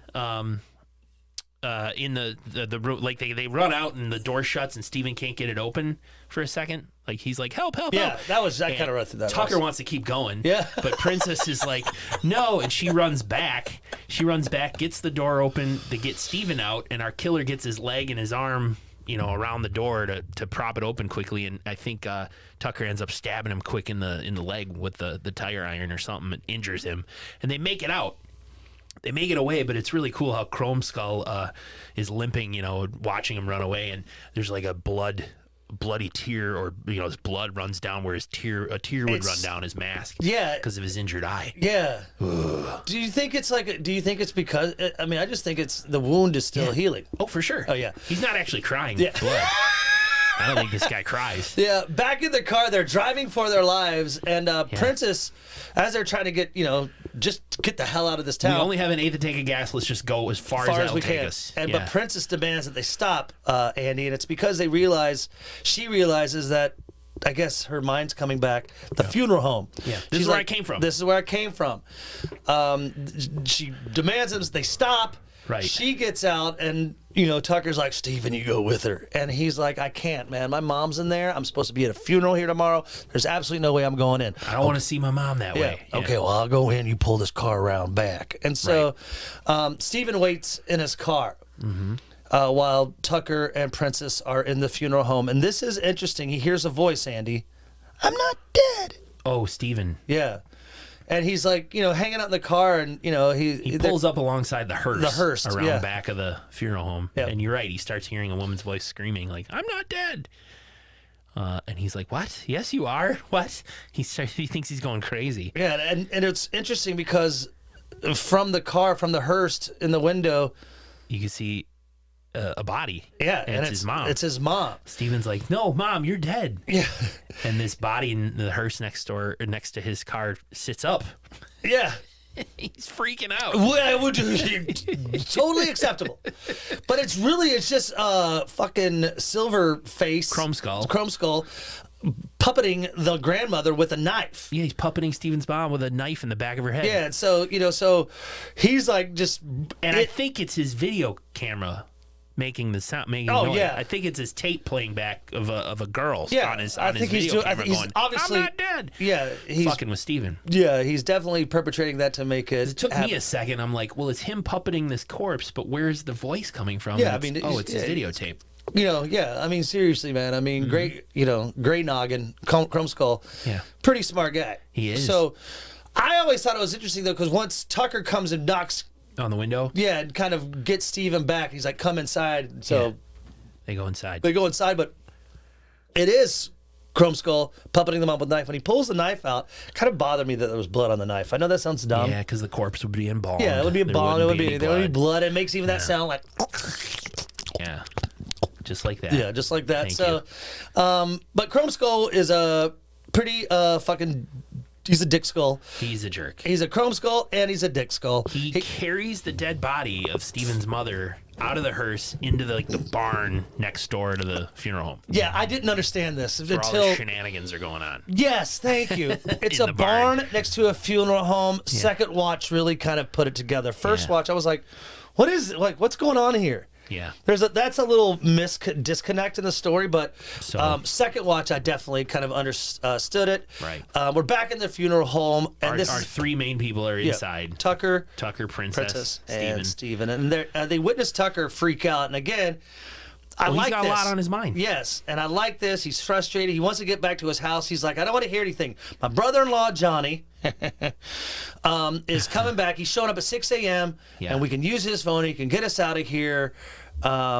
In the room, like they run out and the door shuts and Steven can't get it open for a second. Like he's like, help. Yeah, I kind of read through that. Tucker wants to keep going. Yeah. But Princess is like, no, and she runs back. Gets the door open. They get Steven out, and our killer gets his leg and his arm, around the door to prop it open quickly. And I think Tucker ends up stabbing him quick in the leg with the tire iron or something and injures him. And they make it out. They make it away, but it's really cool how Chrome Skull is limping, watching him run away, and there's like a bloody tear, or his blood runs down where a tear would run down his mask. Yeah, because of his injured eye. Yeah. Do you think it's because? I mean, I just think it's the wound is still healing. Oh, for sure. Oh yeah. He's not actually crying blood. I don't think this guy cries. Yeah, back in the car, they're driving for their lives, and Princess, as they're trying to get, just get the hell out of this We town. only have an eighth of tank of gas. Let's just go as far as that'll take us. And Yeah. but Princess demands that they stop, Andy, and it's because she realizes that I guess her mind's coming back. The funeral home. Yeah. This She's is where like, I came from. This is where I came from. She demands them they stop. Right. She gets out, and Tucker's like, Steven, you go with her, and he's like, I can't, man. My mom's in there. I'm supposed to be at a funeral here tomorrow. There's absolutely no way I'm going in. I don't want to see my mom that way. Yeah. Okay, well, I'll go in. You pull this car around back. And so Steven waits in his car while Tucker and Princess are in the funeral home. And this is interesting. He hears a voice, Andy. I'm not dead. Oh, Steven. Yeah. And he's like, hanging out in the car, and, He pulls up alongside the hearse. Around yeah. back of the funeral home. Yeah. And you're right. He starts hearing a woman's voice screaming, like, I'm not dead. And he's like, what? Yes, you are. What? He thinks he's going crazy. Yeah, and it's interesting because from the car, from the hearse in the window, You can see a body. yeah, And it's his mom. It's his mom. Steven's like, no, Mom, you're dead. Yeah. And this body in the hearse next to his car sits up. Yeah. He's freaking out. Totally acceptable. But it's just fucking silver face. Chrome skull. Puppeting the grandmother with a knife. Yeah, he's puppeting Steven's mom with a knife in the back of her head. Yeah, and so, so he's like just... And I think it's his video camera making the sound, making noise. Yeah. I think it's his tape playing back of a girl Yeah, on his I think he's video doing- I camera think he's going, obviously- I'm not dead. Yeah, he's... Fucking with Steven. Yeah, he's definitely perpetrating that to make it... It took me a second. I'm like, well, it's him puppeting this corpse, but where's the voice coming from? Yeah, And it's his videotape. I mean, seriously, man. I mean, great noggin, chrome skull. Yeah. Pretty smart guy. He is. So I always thought it was interesting, though, because once Tucker comes and knocks, On the window? and kind of gets Steven back, he's like, come inside. So Yeah. They go inside. they go inside, but it is Chrome Skull puppeting them up with a knife. When he pulls the knife out, it kind of bothered me that there was blood on the knife. I know that sounds dumb. Yeah, because the corpse would be embalmed. Yeah, it would be embalmed. There would be blood. It makes even that sound like... Yeah. Just like that. Yeah, just like that. Thank But Chrome Skull is a pretty fucking... He's a dick skull. He's a jerk. He's a Chrome Skull and he's a dick skull. He carries the dead body of Steven's mother out of the hearse into the barn next door to the funeral home. Yeah, I didn't understand this Where all until... the shenanigans are going on. Yes, thank you. It's In a the barn barn. next to a funeral home. Second watch really kind of put it together. First Yeah. watch, I was like, what is... what's going on here? Yeah. That's a little disconnect in the story, but So- second watch, I definitely kind of understood it. Right. We're back in the funeral home, and Our three main people are inside. Tucker, Princess, and Steven. And they witness Tucker freak out. And again, I Well, like he's got this. a lot on his mind. Yes, and I like this. He's frustrated. He wants to get back to his house. He's like, I don't want to hear anything. My brother-in-law, Johnny, is coming back. He's showing up at 6 a.m., Yeah. and we can use his phone. He can get us out of here.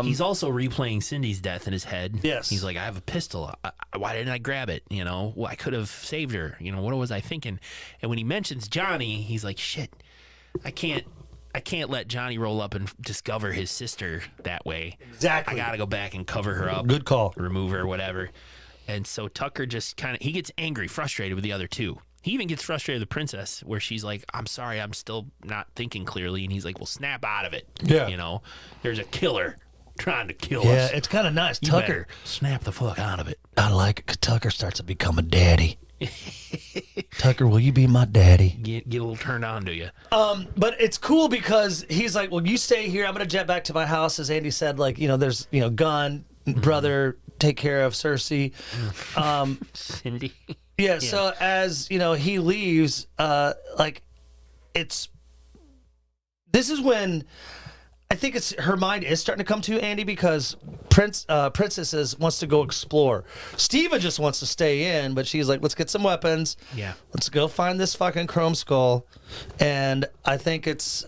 He's also replaying Cindy's death in his head. Yes. He's like, I have a pistol. Why didn't I grab it? Well, I could have saved her. What was I thinking? And when he mentions Johnny, he's like, shit, I can't let Johnny roll up and discover his sister that way. Exactly. I got to go back and cover her up. Good call. Remove her, whatever. And so Tucker just he gets angry, frustrated with the other two. He even gets frustrated with the princess, where she's like, I'm sorry, I'm still not thinking clearly. And he's like, well, snap out of it. Yeah. There's a killer trying to kill Yeah, us. it's kind of nice. You Tucker. better snap the fuck out of it. I like it 'cause Tucker starts to become a daddy. Tucker, will you be my daddy? Get a little turned on to you. But it's cool because he's like, well, you stay here. I'm going to jet back to my house. As Andy said, there's, gun, brother, take care of Cersei. Cindy. Yeah, so as, he leaves, this is when I think her mind is starting to come to Andy, because Princess wants to go explore. Steven just wants to stay in, but she's like, let's get some weapons. Yeah. Let's go find this fucking Chrome Skull. And I think it's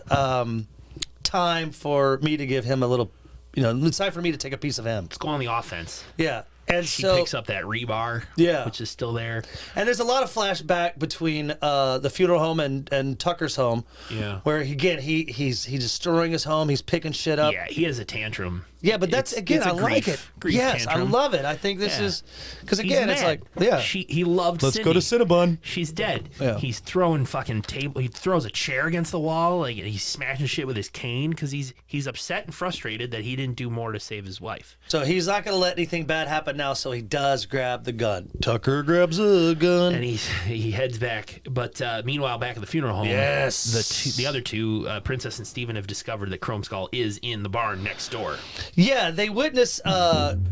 time for me to give him a little, it's time for me to take a piece of him. Let's go on the offense. Yeah. And She so picks up that rebar, Yeah. which is still there. And there's a lot of flashback between the funeral home and Tucker's home. Yeah. Where he's destroying his home. He's picking shit up. Yeah, he has a tantrum Yeah, but that's again, it's a I like it. grief Yes, tantrum. I love it. I think this is because He's again, it's mad. like yeah. He loved. Let's Cindy. go to Cinnabon. She's dead. Yeah. He's throwing fucking table. He throws a chair against the wall. Like he's smashing shit with his cane because he's upset and frustrated that he didn't do more to save his wife. So he's not going to let anything bad happen now. So he does grab the gun. Tucker grabs a gun. And he heads back. But meanwhile, back at the funeral home, Yes. the other two, Princess and Steven, have discovered that Chrome Skull is in the barn next door. Yeah, they witness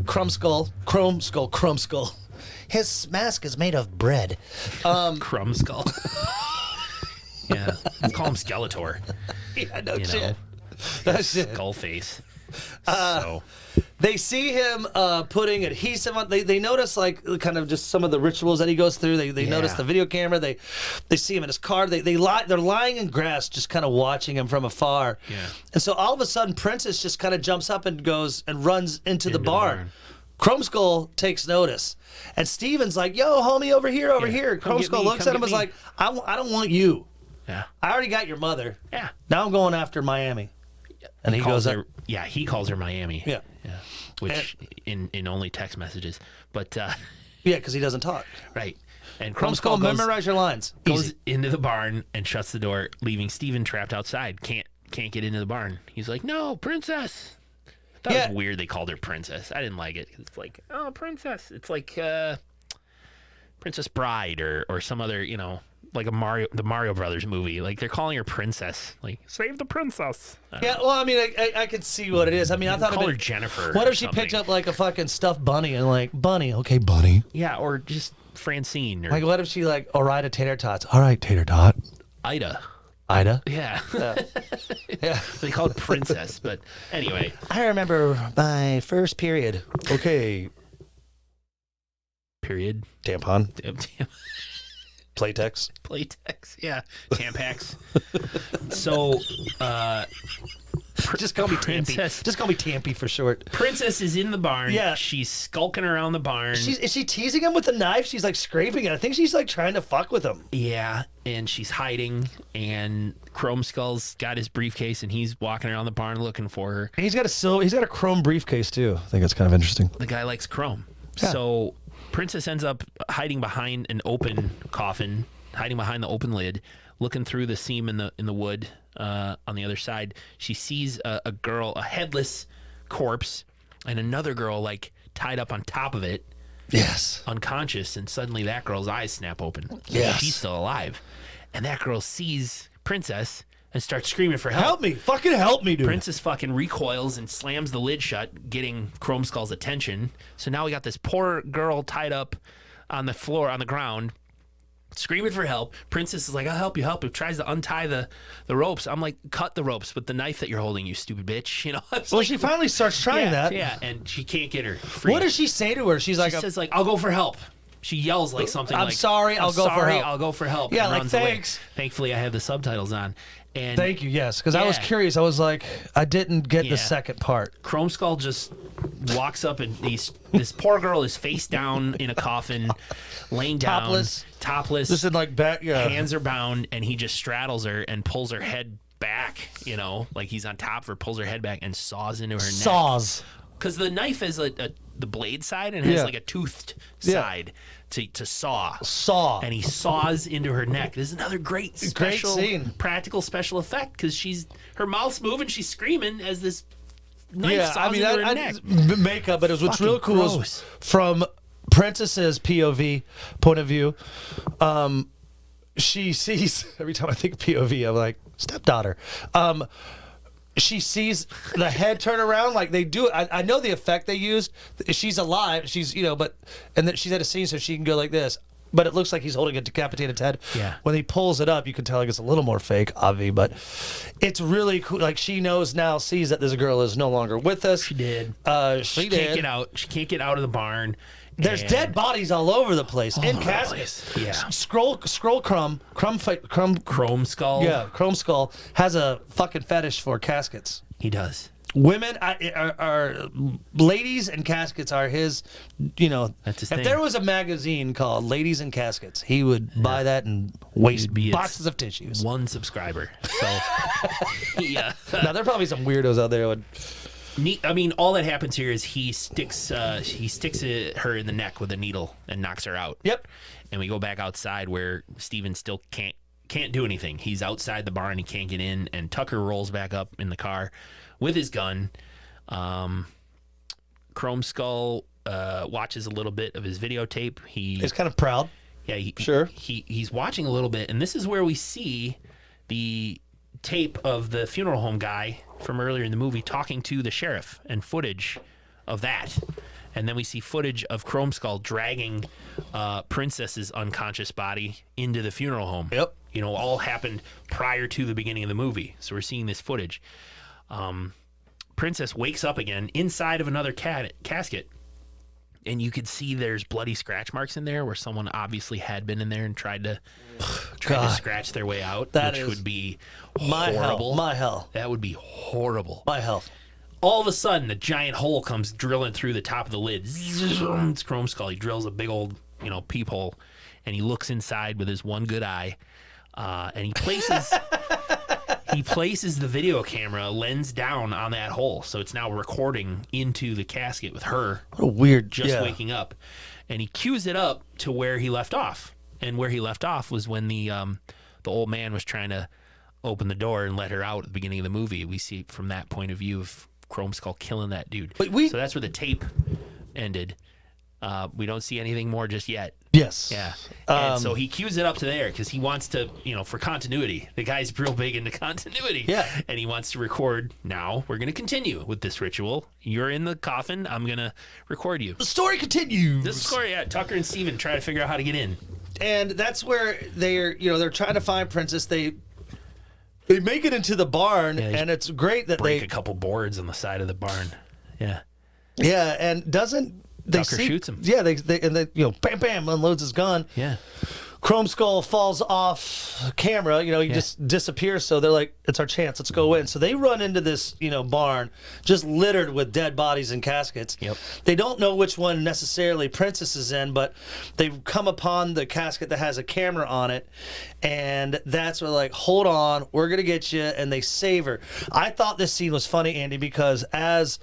Chrome Skull. His mask is made of bread. Crumb Skull. Yeah, let's call him Skeletor. Yeah, no You shit. know, That's it. skull face. So They see him putting adhesive on. They notice like kind of just some of the rituals that he goes through. They notice Yeah. the video camera. They see him in his car. They're lying in grass, just kind of watching him from afar. Yeah. And so all of a sudden, Princess just kind of jumps up and goes and runs into the Into the barn. barn. Chrome Skull takes notice, and Steven's like, "Yo, homie, over here, over Yeah. here." Come Chrome get Skull me, looks come at him get and is me. like, "I don't want you. yeah, I already got your mother. yeah. Now I'm going after Miami." And he calls goes, her. Yeah, he calls her Miami. Yeah. Which in only text messages, but "Yeah, because he doesn't talk." right. And Chrome Skull, goes, memorize your lines. goes Easy. into the barn and shuts the door, leaving Steven trapped outside. Can't get into the barn. He's like, "No, princess." I thought it Yeah. was weird they called her princess. I didn't like it 'cause it's like, oh, princess. It's like Princess Bride or some other, like the Mario Brothers movie. Like they're calling her princess. Like save the princess. Yeah, well, I mean, I could see what it is. I mean, I thought Call her it'd be- Jennifer. What or if she something. picked up like a fucking stuffed bunny and like, "Bunny, okay, bunny." Yeah, or just Francine or Like, what if she like, "Alright, tater tots." "All right, tater tot." Ida. Ida. Yeah. Yeah. They call it princess, but anyway. I remember my first period. Okay. Period. Tampon. Playtex. Playtex. Yeah. Tampax. So, Just call me Tampy. Princess. Just call me Tampy for short. Princess is in the barn. Yeah. She's skulking around the barn. Is she teasing him with a knife? She's like scraping it. I think she's like trying to fuck with him. Yeah, and she's hiding, and Chrome Skull's got his briefcase, and he's walking around the barn looking for her. He's got a chrome briefcase too. I think it's kind of interesting. The guy likes Chrome. Yeah. So Princess ends up hiding behind an open coffin, hiding behind the open lid, looking through the seam in the wood on the other side. She sees a girl, a headless corpse, and another girl like tied up on top of it, Yes. unconscious, and suddenly that girl's eyes snap open. Yes. She's still alive. And that girl sees Princess and starts screaming for help. Help me. Fucking help me, dude. Princess fucking recoils and slams the lid shut, getting Chrome Skull's attention. So now we got this poor girl tied up on the floor, on the ground, screaming for help. Princess is like, "I'll help you, help you." Tries to untie the ropes. I'm like, "Cut the ropes with the knife that you're holding, you stupid bitch." Well, she finally starts trying that. Yeah, and she can't get her free. What does she say to her? She's like, She says like, "I'll go for help." She yells like something I'm like, sorry, I'll go for help." I'll go for help. Yeah, and like, runs away. thanks. Thankfully, I have the subtitles on. And "Thank you." Yes, because I was Yeah. curious. I was like, I didn't get Yeah. the second part. Chrome Skull just walks up and this poor girl is face down in a coffin, laying down, topless, This is like back. Yeah. hands are bound, and he just straddles her and pulls her head back, like he's on top of her, pulls her head back and saws into her neck. Saws. Because the knife is the blade side and has Yeah. like a toothed Yeah. side to saw. Saw. And he saws into her neck. This is another great special, scene. practical special effect because her mouth's moving, she's screaming as this knife Yeah, saws I mean, into her neck. makeup, but it was what's Fucking real cool is gross. from Princess's POV point of view. She sees every time I think POV, I'm like stepdaughter. She sees the head turn around like they do it. I know the effect they used. She's alive. She's but and then she's at a scene so she can go like this. But it looks like he's holding a decapitated head. Yeah. When he pulls it up, you can tell like it's a little more fake, obvi, but it's really cool. Like she sees that this girl is no longer with us. She did. She She did. can't get out. She can't get out of the barn. There's and- dead bodies all over the place in over the caskets. place. Yeah. Scroll Crumb. Chrome Skull. Yeah, Chrome Skull has a fucking fetish for caskets. He does. Women are ladies and caskets are his. That's his if thing. there was a magazine called Ladies and Caskets, he would buy that and waste He'd be its boxes of tissues. One subscriber. So, yeah. Now there are probably some weirdos out there who would I mean, all that happens here is he sticks her in the neck with a needle and knocks her out. Yep. And we go back outside where Steven still can't do anything. He's outside the barn. He can't get in. And Tucker rolls back up in the car with his gun. Chrome Skull watches a little bit of his videotape. He's kind of proud. Yeah, Sure. He's watching a little bit, and this is where we see the tape of the funeral home guy from earlier in the movie talking to the sheriff and footage of that. And then we see footage of Chrome Skull dragging Princess's unconscious body into the funeral home. Yep. You know, all happened prior to the beginning of the movie. So we're seeing this footage. Princess wakes up again inside of another casket. And you could see there's bloody scratch marks in there where someone obviously had been in there and tried to scratch their way out, which would be horrible. My hell. That would be horrible. My hell. All of a sudden, a giant hole comes drilling through the top of the lid. It's Chrome Skull. He drills a big old, peephole, and he looks inside with his one good eye, and he places the video camera lens down on that hole, so it's now recording into the casket with her. What a weird, waking up, and he cues it up to where he left off, and where he left off was when the old man was trying to open the door and let her out at the beginning of the movie. We see from that point of view of Chrome Skull killing that dude. So that's where the tape ended. We don't see anything more just yet. Yes. Yeah. And so he cues it up to there because he wants to, for continuity. The guy's real big into continuity. Yeah. And he wants to record. Now we're going to continue with this ritual. You're in the coffin. I'm going to record you. The story continues. This story, yeah. Tucker and Steven try to figure out how to get in. And that's where they're trying to find Princess. They make it into the barn, and it's great that break a couple boards on the side of the barn. Yeah. Yeah, and Tucker shoots him. Yeah, they bam, bam, unloads his gun. Yeah. Chrome Skull falls off camera. He just disappears. So they're like, it's our chance. Let's go in. So they run into this, barn just littered with dead bodies and caskets. Yep. They don't know which one necessarily Princess is in, but they come upon the casket that has a camera on it. And that's where like, hold on, we're going to get you. And they save her. I thought this scene was funny, Andy, because as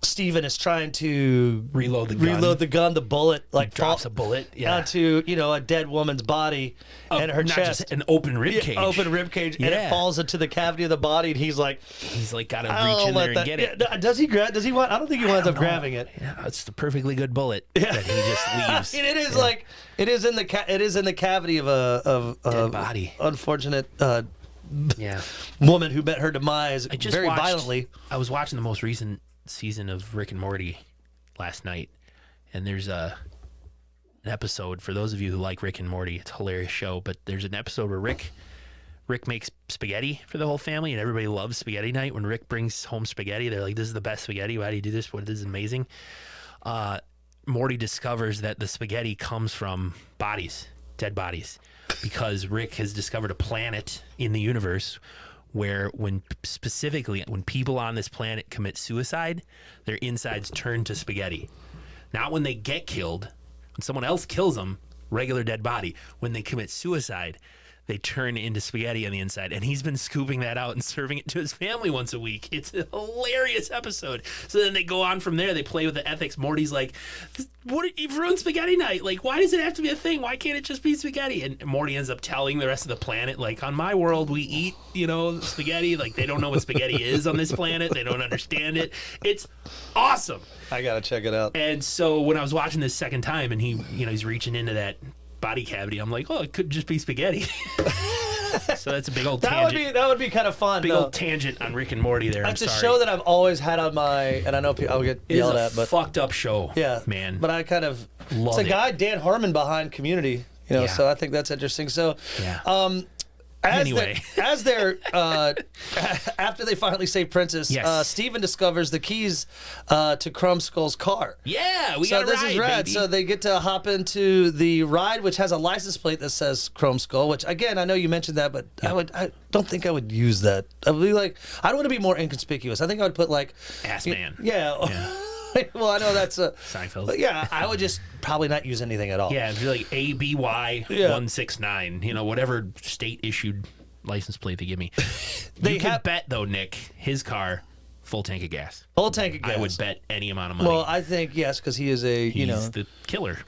Steven is trying to reload the gun, the bullet drops a bullet onto a dead woman's body and her not chest, just an open rib cage, and it falls into the cavity of the body, and he's like got to reach in there and get it. Yeah, does he grab? Does he want? I don't think he winds up grabbing it. Yeah, it's the perfectly good bullet that he just leaves. It is like it is in the cavity of a dead body. Unfortunate. Woman who met her demise very violently. I was watching the most recent season of Rick and Morty last night, and there's an episode for those of you who like Rick and Morty. It's a hilarious show, but there's an episode where Rick makes spaghetti for the whole family, and everybody loves spaghetti night. When Rick brings home spaghetti, they're like, "This is the best spaghetti. Why do you do this? This is amazing." Morty discovers that the spaghetti comes from dead bodies, because Rick has discovered a planet in the universe where when people on this planet commit suicide, their insides turn to spaghetti. Not when they get killed. When someone else kills them, regular dead body. When they commit suicide, they turn into spaghetti on the inside. And he's been scooping that out and serving it to his family once a week. It's a hilarious episode. So then they go on from there. They play with the ethics. Morty's like, you've ruined spaghetti night. Like, why does it have to be a thing? Why can't it just be spaghetti? And Morty ends up telling the rest of the planet, like, on my world, we eat, spaghetti. Like, they don't know what spaghetti is on this planet. They don't understand it. It's awesome. I got to check it out. And so when I was watching this second time and he's reaching into that body cavity, I'm like, it could just be spaghetti. So that's a big old tangent. That would be kind of fun. Big old tangent on Rick and Morty there. It's a show that I've always had on my, and I know I'll get yelled at, but fucked up show. Yeah, man. But I kind of love it's a guy, Dan Harmon, behind Community. So I think that's interesting. So, As they're after they finally save Princess, Steven discovers the keys to Chrome Skull's car. Yeah, we got a ride, this is rad. baby. So they get to hop into the ride, which has a license plate that says Chrome Skull. Which again, I know you mentioned that, but I don't think I would use that. I would be like, I don't want to be more inconspicuous. I think I would put like Ass Man. Yeah. Well, I know that's a Seinfeld. But yeah, I would just probably not use anything at all. Yeah, it'd be like ABY 169. Whatever state issued license plate they give me. You can bet though, Nick, his car Full tank of gas. Full tank of gas. I would bet any amount of money. Well, I think yes, because he is a he's the killer.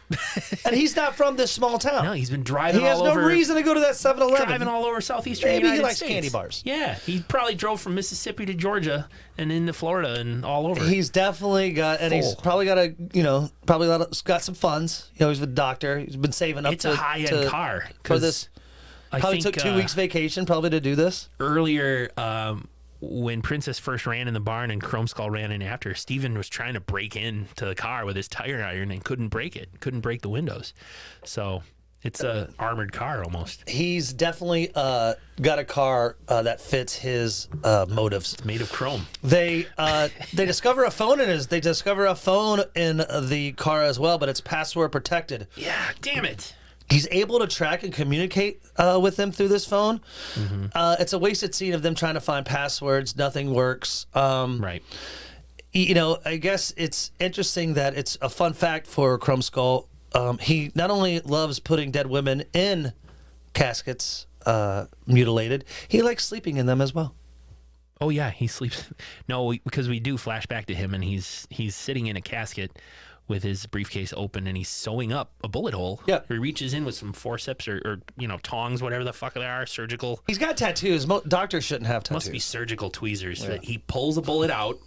and he's not from this small town. No, he's been driving. He has all no over, reason to go to that 7-Eleven. Driving all over southeastern Maybe United he likes States. candy bars. Yeah, he probably drove from Mississippi to Georgia and into Florida and all over. He's definitely got, and he's Full. probably got got some funds. He's a doctor. He's been saving up. It's a high-end car for this. I Probably think, took 2 weeks vacation probably to do this. Earlier, when Princess first ran in the barn and Chrome Skull ran in after, Steven was trying to break into the car with his tire iron and couldn't break it. Couldn't break the windows. So it's a armored car almost. He's definitely got a car that fits his motives. It's made of chrome. They discover a phone in the car as well, but it's password protected. Yeah, damn it. He's able to track and communicate with them through this phone. Mm-hmm. It's a wasted scene of them trying to find passwords. Nothing works. Right. I guess it's interesting that it's a fun fact for Chrome Skull. He not only loves putting dead women in caskets, mutilated, he likes sleeping in them as well. Oh yeah, he sleeps. No, because we do flash back to him, and he's sitting in a casket with his briefcase open, and he's sewing up a bullet hole. Yeah. He reaches in with some forceps or tongs, whatever the fuck they are, surgical. He's got tattoos. Doctors shouldn't have tattoos. Must be surgical tweezers. Yeah. That he pulls a bullet out.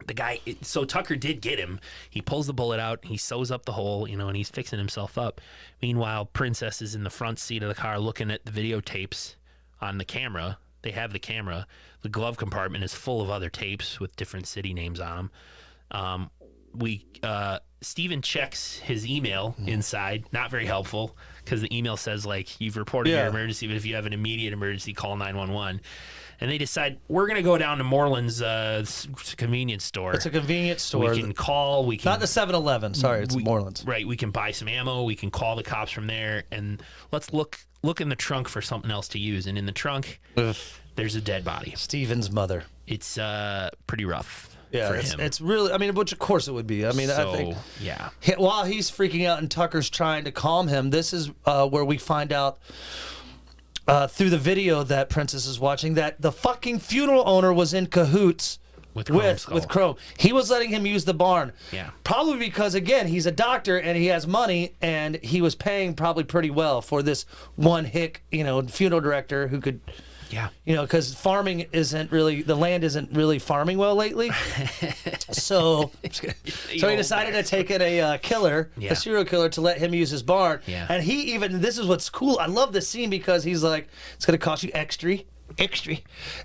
The guy, so Tucker did get him. He pulls the bullet out. He sews up the hole, and he's fixing himself up. Meanwhile, Princess is in the front seat of the car looking at the videotapes on the camera. They have the camera. The glove compartment is full of other tapes with different city names on them. Steven checks his email inside. Not very helpful, because the email says, you've reported your emergency, but if you have an immediate emergency, call 911. And they decide, we're going to go down to Moreland's convenience store. It's a convenience store. We can call. We can not the 7-Eleven. Sorry, it's Moreland's. Right. We can buy some ammo. We can call the cops from there. And let's look in the trunk for something else to use. And in the trunk, there's a dead body. Steven's mother. It's pretty rough. Yeah, for him. It's really, which of course it would be. I think. Yeah. While he's freaking out and Tucker's trying to calm him, this is where we find out through the video that Princess is watching that the fucking funeral owner was in cahoots with Chrome. He was letting him use the barn. Yeah. Probably Probably because, again, he's a doctor and he has money, and he was paying probably pretty well for this one hick, funeral director who could... Yeah. Because farming the land isn't really farming well lately. So he decided to take in a killer, a serial killer, to let him use his barn. Yeah. And this is what's cool. I love this scene because he's like, it's going to cost you extra.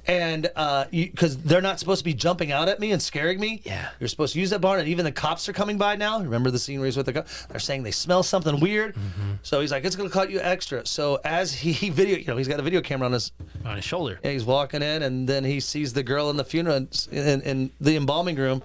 And because they're not supposed to be jumping out at me and scaring me. Yeah. You're supposed to use that barn, and even the cops are coming by now. Remember the scene where he's with the cops? They're saying they smell something weird. Mm-hmm. So he's like, it's going to cost you extra. So as he he's got a video camera on his shoulder. Yeah, he's walking in, and then he sees the girl in the funeral in the embalming room,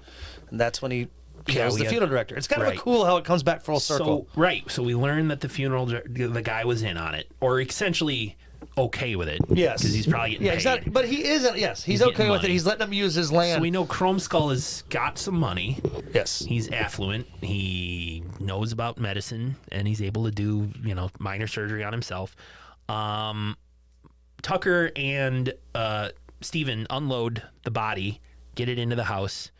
and that's when he kills the funeral director. It's kind of cool how it comes back full circle. So we learn that the guy was in on it, or essentially okay with it. Yes, because he's probably getting paid. Exactly. But he isn't. Yes, he's okay with it. He's letting him use his land. So we know Chrome Skull has got some money. Yes, he's affluent. He knows about medicine, and he's able to do minor surgery on himself. Tucker and Steven unload the body, get it into the house,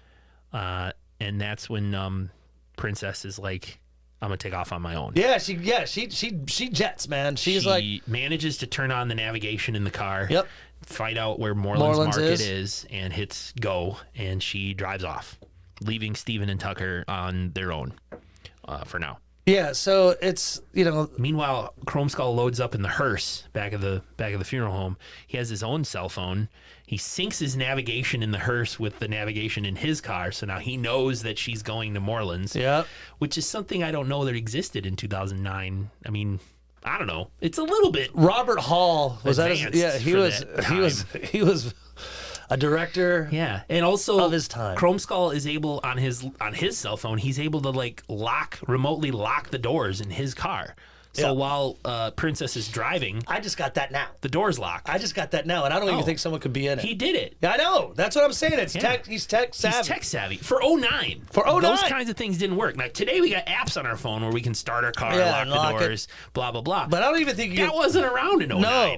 and that's when Princess is like, I'm gonna take off on my own. Yeah, she jets, man. She manages to turn on the navigation in the car. Yep. Find out where Moreland's Market is, and hits go, and she drives off, leaving Steven and Tucker on their own for now. Yeah, so it's Meanwhile, Chrome Skull loads up in the hearse back of the funeral home. He has his own cell phone. He syncs his navigation in the hearse with the navigation in his car, so now he knows that she's going to Moreland's. Yeah, which is something I don't know that existed in 2009. I don't know. It's a little bit. Robert Hall was that? He was a director. Yeah, and also of his time. Chrome Skull is able on his cell phone. He's able to remotely lock the doors in his car. So while Princess is driving, I just got that now. The door's locked. I just got that now, and I don't even think someone could be in it. He did it. Yeah, I know. That's what I'm saying. He's tech savvy. He's tech savvy. For 09. Those kinds of things didn't work. Now, today we got apps on our phone where we can start our car, lock the doors, blah, blah, blah. But I don't even think that wasn't around in 09. No.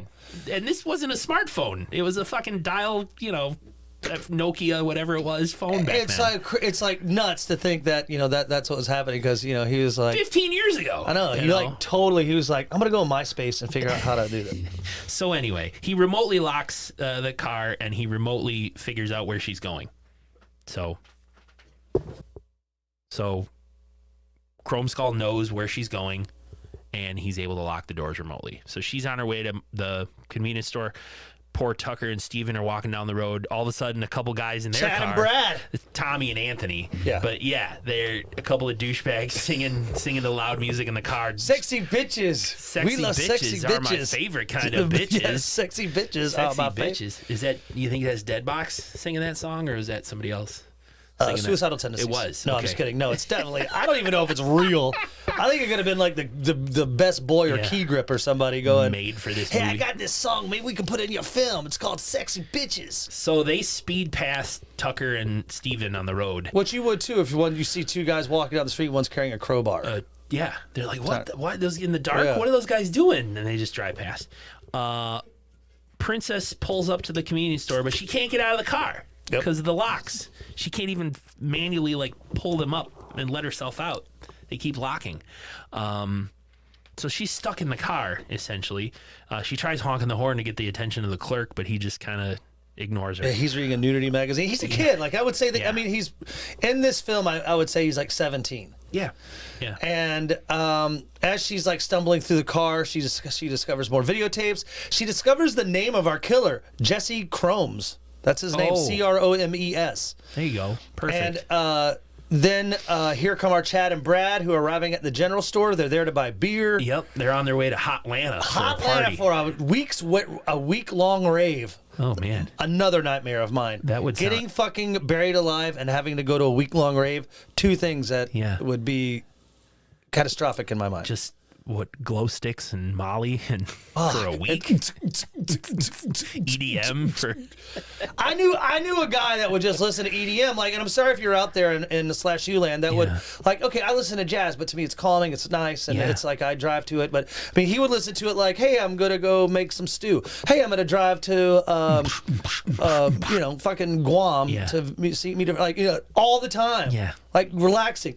And this wasn't a smartphone. It was a fucking dial, Nokia, whatever it was, phone back then. It's like nuts to think that that's what was happening because he was like 15 years ago. I know he like totally he was like I'm gonna go on MySpace and figure out how to do that. So anyway, he remotely locks the car and he remotely figures out where she's going. So Chrome Skull knows where she's going, and he's able to lock the doors remotely. So she's on her way to the convenience store. Poor Tucker and Steven are walking down the road. All of a sudden, a couple guys in their Chad car. and Brad. It's Tommy and Anthony. Yeah. But yeah, they're a couple of douchebags singing the loud music in the car. Sexy bitches. Sexy We love bitches sexy are my bitches. favorite kind of bitches. Yes, sexy bitches. Sexy my bitches. Is that, you think that's Deadbox singing that song, or is that somebody else? Singing that? Suicidal Tendencies. It was. No, okay. I'm just kidding. No, it's definitely. I don't even know if it's real. I think it could have been like the best boy or Key Grip or somebody going Made for this Hey, movie. I got this song. Maybe we can put it in your film. It's called Sexy Bitches. So they speed past Tucker and Steven on the road. Which you would too if you see two guys walking down the street, one's carrying a crowbar. Yeah, they're like, what? Those in the dark? Yeah. What are those guys doing? And they just drive past. Princess pulls up to the convenience store, but she can't get out of the car because of the locks. She can't even manually pull them up and let herself out. They keep locking. So she's stuck in the car, essentially. She tries honking the horn to get the attention of the clerk, but he just kind of ignores her. Yeah, he's reading a nudity magazine. He's a kid. Like I would say that. Yeah. I mean, he's in this film. I would say he's like 17. Yeah. And as she's stumbling through the car, she discovers more videotapes. She discovers the name of our killer, Jesse Chromes. That's his name, Chromes. There you go. Perfect. And then here come our Chad and Brad, who are arriving at the general store. They're there to buy beer. Yep, they're on their way to Hotlanta for a party. For a week-long rave. Oh man, Another nightmare of mine. That would getting fucking buried alive and having to go to a week-long rave. Two things that would be catastrophic in my mind. Just glow sticks and Molly and for a week. EDM for. I knew a guy that would just listen to EDM, and I'm sorry if you're out there in the SlashU land that would okay, I listen to jazz, but to me it's calming, it's nice, and it's I drive to it. But I mean, he would listen to it hey, I'm gonna go make some stew. Hey, I'm gonna drive to fucking Guam to see me all the time. Yeah. Relaxing.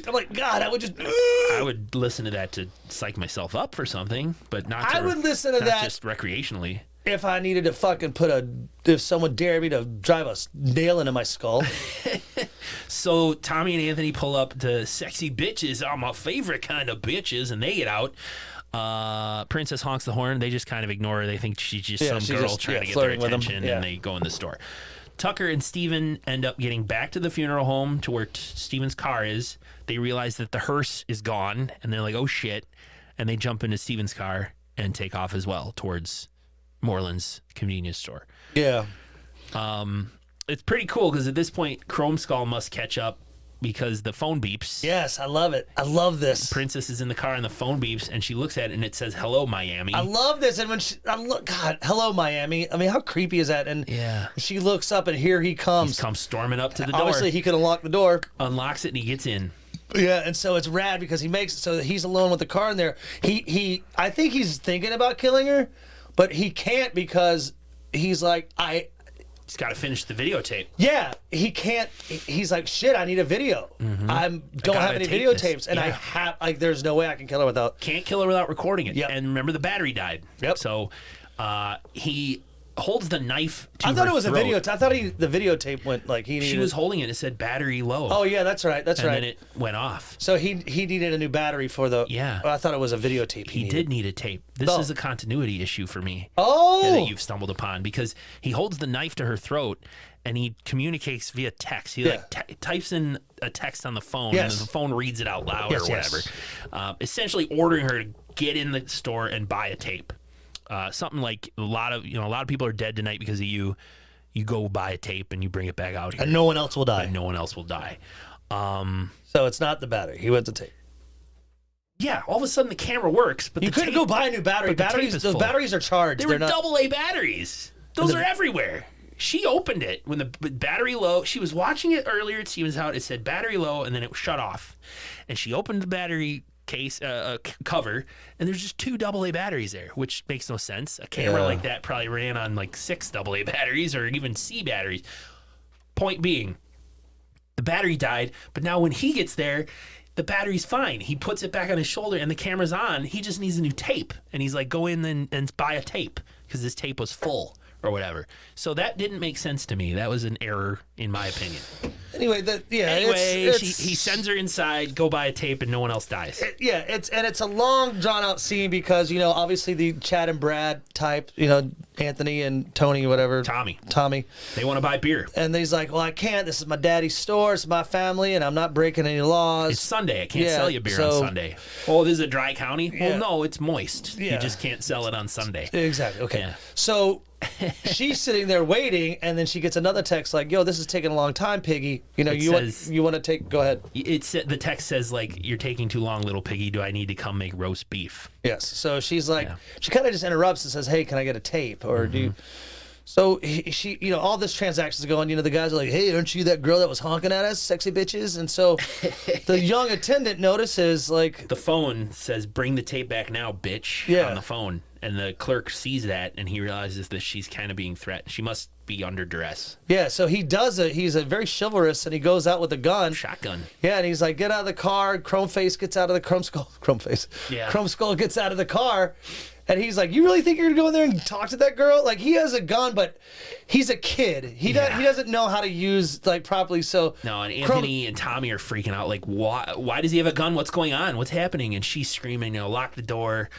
I'm like, God, I would listen to that to psych myself up for something, but not. I would listen to that just recreationally. If I needed to fucking if someone dared me to drive a nail into my skull. So Tommy and Anthony pull up to Sexy Bitches, are my favorite kind of bitches, and they get out. Princess honks the horn. They just kind of ignore her. They think she's just some girl trying to get their attention, and they go in the store. Tucker and Steven end up getting back to the funeral home to where Steven's car is. They realize that the hearse is gone, and they're like, oh shit. And they jump into Steven's car and take off as well towards Moreland's convenience store. Yeah. It's pretty cool because at this point, Chrome Skull must catch up because the phone beeps. Yes, I love it. I love this. Princess is in the car and the phone beeps, and she looks at it and it says, hello, Miami. I love this. And when God, hello, Miami. I mean, how creepy is that? And she looks up and here he comes. He comes storming up to the door. Obviously, he can unlock the door. Unlocks it and he gets in. Yeah, and so it's rad because he makes it so that he's alone with the car in there. I think he's thinking about killing her, but he can't because he's like, He's got to finish the videotape. Yeah, he can't. He's like, shit, I need a video. I don't have any videotapes, and I have there's no way I can kill her without. Can't kill her without recording it. Yep. And remember, the battery died. Yep. So he holds the knife to I thought her it was throat. a video. I thought the videotape went he needed. She was holding it. It said battery low. Oh yeah, that's right. That's right. And then it went off. So he needed a new battery for the. Yeah. I thought it was a videotape. He did need a tape. This is a continuity issue for me. Oh. That you've stumbled upon because he holds the knife to her throat and he communicates via text. He types in a text on the phone and the phone reads it out loud or whatever. Essentially ordering her to get in the store and buy a tape. Something like a lot of people are dead tonight because of you. You go buy a tape and you bring it back out here. And no one else will die. And no one else will die. So it's not the battery. He went to tape. Yeah, all of a sudden the camera works, but you couldn't go buy a new battery. Those batteries are charged. They were AA batteries. Those are everywhere. She opened it when the battery low. She was watching it earlier at Steven's house. It said battery low, and then it shut off. And she opened the battery case, cover, and there's just 2 AA batteries there, which makes no sense. A camera like that probably ran on like 6 AA batteries or even C batteries. Point being, the battery died, but now when he gets there, the battery's fine. He puts it back on his shoulder and the camera's on. He just needs a new tape. And he's like, go in and buy a tape because this tape was full or whatever. So that didn't make sense to me. That was an error in my opinion. Anyway, He sends her inside, go buy a tape, and no one else dies. It's a long, drawn out scene because obviously the Chad and Brad type, Anthony and Tony, whatever, Tommy, they want to buy beer, and he's like, well, I can't. This is my daddy's store. It's my family, and I'm not breaking any laws. It's Sunday. I can't sell you beer on Sunday. Oh, this is a dry county. Well, no, it's moist. You just can't sell it on Sunday. Exactly. Okay. Yeah. So she's sitting there waiting, and then she gets another text like, "Yo, this is taking a long time, Piggy. You want to take? Go ahead." The text says like, "You're taking too long, little Piggy. Do I need to come make roast beef?" Yes. So she's like, she kind of just interrupts and says, "Hey, can I get a tape?" Or do you? So she, all this transactions going. The guys are like, "Hey, aren't you that girl that was honking at us, sexy bitches?" And so the young attendant notices like the phone says, "Bring the tape back now, bitch." On the phone. And the clerk sees that, and he realizes that she's kind of being threatened. She must be under duress. Yeah, so he does it. He's a very chivalrous, and he goes out with a gun. Shotgun. Yeah, and he's like, get out of the car. Chrome Face gets out of the Chrome Face. Yeah. Chrome Skull gets out of the car, and he's like, you really think you're going to go in there and talk to that girl? Like, he has a gun, but he's a kid. He doesn't know how to use, like, properly, so... No, and Anthony and Tommy are freaking out, like, why does he have a gun? What's going on? What's happening? And she's screaming, lock the door.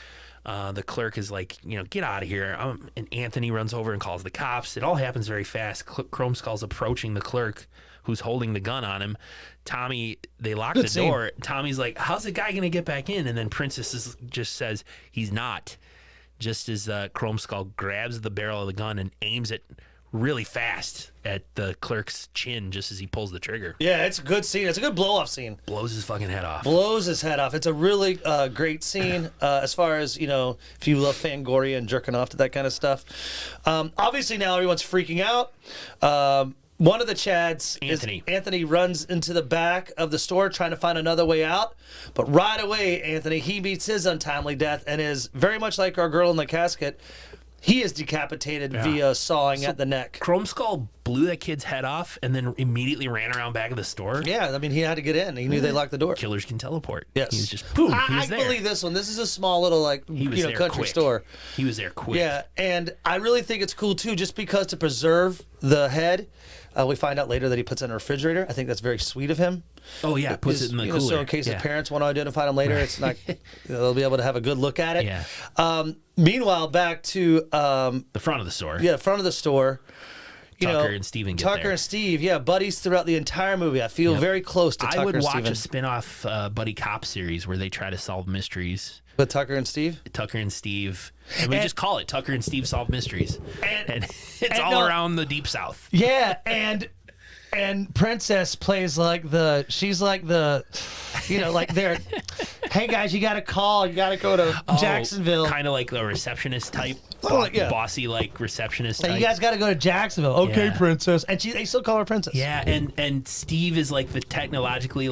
The clerk is like, get out of here. And Anthony runs over and calls the cops. It all happens very fast. Chrome Skull's approaching the clerk who's holding the gun on him. Tommy, they lock the door. Tommy's like, how's the guy going to get back in? And then Princess just says, he's not. Just as Chrome Skull grabs the barrel of the gun and aims it really fast at the clerk's chin just as he pulls the trigger. Yeah, it's a good scene. It's a good blow-off scene. Blows his fucking head off. It's a really great scene as far as, if you love Fangoria and jerking off to that kind of stuff. Obviously now everyone's freaking out. One of the Chads, Anthony runs into the back of the store trying to find another way out. But right away, Anthony, he meets his untimely death and is very much like our girl in the casket. He is decapitated via sawing at the neck. Chrome Skull blew that kid's head off and then immediately ran around back of the store. Yeah, I mean, he had to get in. He knew they locked the door. Killers can teleport. Yes. He was just, boom, he was there. I believe this one. This is a small little, country store. He was there quick. Yeah, and I really think it's cool, too, just because to preserve the head. We find out later that he puts it in a refrigerator. I think that's very sweet of him. Oh, yeah, puts it in the cooler. So in case his parents want to identify him later, it's not they'll be able to have a good look at it. Yeah. Meanwhile, back to... the front of the store. Yeah, front of the store. Tucker and Steven get there. And Steve, buddies throughout the entire movie. I feel very close to Tucker and Steven. I would watch a spin-off buddy cop series where they try to solve mysteries. With Tucker and Steve? Tucker and Steve. And we just call it Tucker and Steve Solve Mysteries. And it's all around the Deep South. Yeah, and Princess plays she's like the, like they're, hey guys, you got to call, you got to go to Jacksonville. Kind of like a receptionist type, bossy receptionist type. You guys got to go to Jacksonville. Okay, Princess. And they still call her Princess. Yeah, and Steve is like the technologically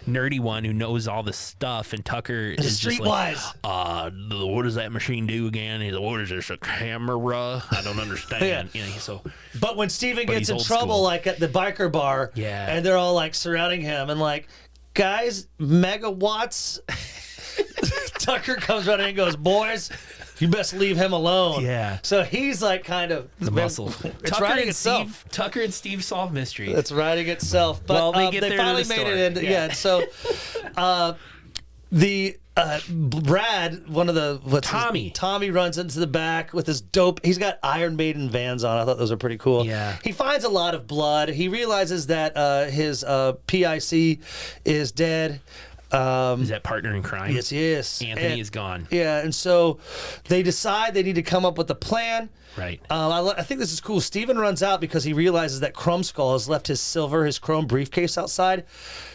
nerdy one who knows all the stuff, and Tucker is streetwise. What does that machine do again? He's like, what is this, a camera? I don't understand. But when Steven gets in trouble, at the biker bar, and they're all surrounding him and guys, megawatts. Tucker comes running and goes, boys, you best leave him alone. Yeah. So he's kind of the muscle. It's writing itself. Tucker and Steve solve mysteries. It's writing itself. But they finally made it in. Yeah. So the Brad, one of the Tommy runs into the back with his dope. He's got Iron Maiden Vans on. I thought those were pretty cool. Yeah. He finds a lot of blood. He realizes that his PIC is dead. Is that partner in crime? Yes. Anthony is gone. Yeah, and so they decide they need to come up with a plan. Right. I think this is cool. Steven runs out because he realizes that Chrome Skull has left his chrome briefcase outside.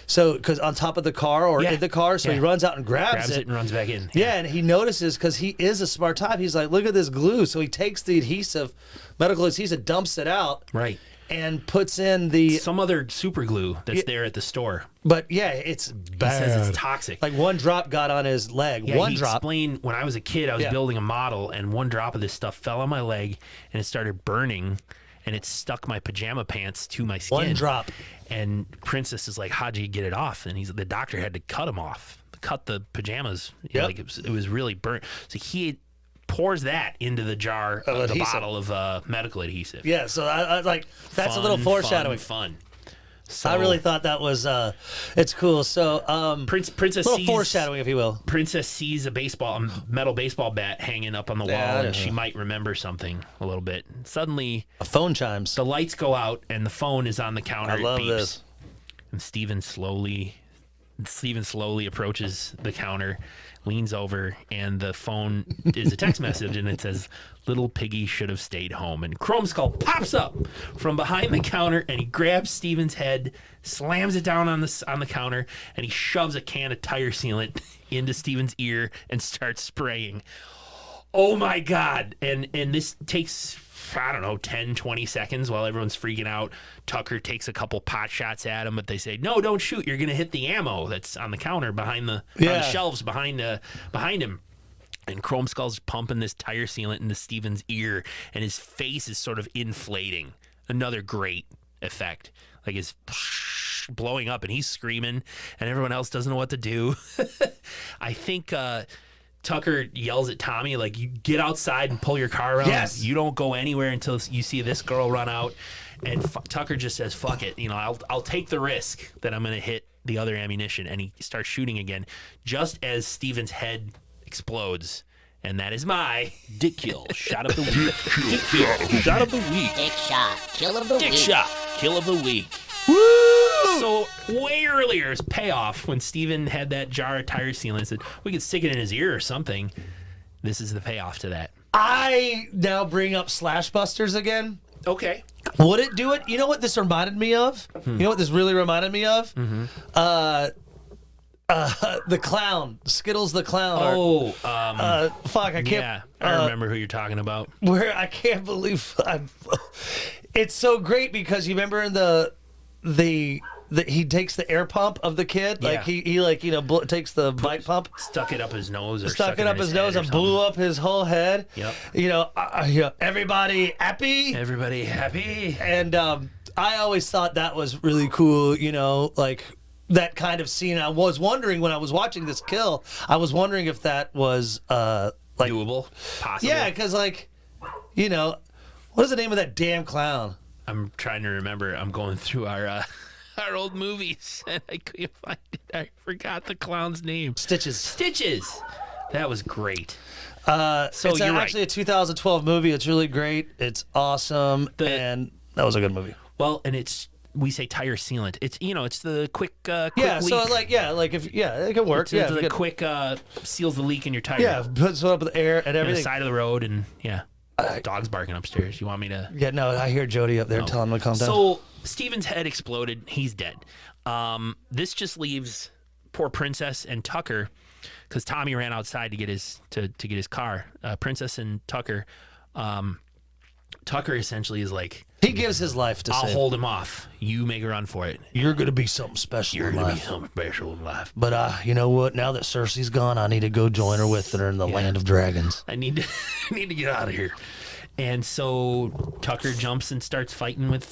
So, because on top of the car or in the car, so he runs out and grabs it and runs back in. Yeah, and he notices because he is a smart type. He's like, look at this glue. So he takes the medical adhesive, dumps it out. Right. and puts in the. Some other super glue that's there at the store. But yeah, it's He bad. says it's toxic. Like one drop got on his leg. Yeah, one he drop. explained when I was a kid, I was Yeah. building a model, and one drop of this stuff fell on my leg, and it started burning, and it stuck my pajama pants to my skin. One drop. And Princess is like, "How'd you get it off?" And the doctor had to cut him off, cut the pajamas. Yep. Like it was really burnt. So he pours that into the jar, the adhesive. bottle of medical adhesive. Yeah, so I like that's a little Fun, foreshadowing. Fun. So, I really thought that was it's cool. So Princess little sees, foreshadowing, if you will. Princess sees a metal baseball bat hanging up on the wall, Yeah, and she might remember something a little bit. Suddenly, A phone chimes. the lights go out, and the phone is on the counter. I love it beeps. this. And Steven slowly approaches the counter, leans over, and the phone is a text message, and it says, "Little piggy should have stayed home." And Chrome Skull pops up from behind the counter, and he grabs Steven's head, slams it down on the counter, and he shoves a can of tire sealant into Steven's ear and starts spraying. Oh my God. And this takes, I don't know, 10, 20 seconds while everyone's freaking out. Tucker takes a couple pot shots at him, but they say, "No, don't shoot. You're going to hit the ammo that's on the counter behind on the shelves behind him." And Chrome Skull's pumping this tire sealant into Steven's ear, and his face is sort of inflating. Another great effect. Like his blowing up, and he's screaming, and everyone else doesn't know what to do. I think Tucker yells at Tommy, like, "You get outside and pull your car around. Yes. You don't go anywhere until you see this girl run out." And Tucker just says, "Fuck it. I'll take the risk that I'm going to hit the other ammunition." And he starts shooting again, just as Steven's head explodes. And that is my dick kill shot of the week. Dick kill shot of the week. Dick shot. Kill of the Dick week. shot kill of the week. So way earlier is payoff when Steven had that jar of tire sealant and said, "We could stick it in his ear or something." This is the payoff to that. I now bring up Slash Busters again. Okay. Would it do it? You know what this reminded me of? You know what this really reminded me of? The clown, Skittles the clown. Oh, Fuck, I can't. yeah. I remember who you're talking about. Where I can't believe it's so great because you remember in the he takes the air pump of the kid, like Yeah. he like takes the bike pump, Stuck it up his nose or stuck it up his nose and blew up his whole head. Yep. Everybody happy. Everybody happy. And I always thought that was really cool, like that kind of scene. I was wondering when I was watching this kill, I was wondering if that was like Doable. Possible. yeah, because what is the name of that damn clown? I'm trying to remember. I'm going through our old movies and I couldn't find it. I forgot the clown's name. Stitches. Stitches. That was great. So it's you're actually a 2012 movie. It's really great. It's awesome, and that was a good movie. Well, and we say tire sealant. It's it's the quick Yeah, leak. so it can work. It's Yeah, the if you quick seals the leak in your tire. yeah, puts it up with air and on the everything. side of the road, and dog's barking upstairs. You want me to? Yeah, no, I hear Jody up there telling him to calm down. So Steven's head exploded. He's dead. This just leaves poor Princess and Tucker, because Tommy ran outside to get his car. Princess and Tucker. Tucker essentially is like, he gives his life to "I'll save. hold him off. You make a run for it. You're gonna be something special You're in gonna be life. something special in life. But you know what? Now that Cersei's gone, I need to go join her with her in the land of dragons. I need to get out of here." And so Tucker jumps and starts fighting with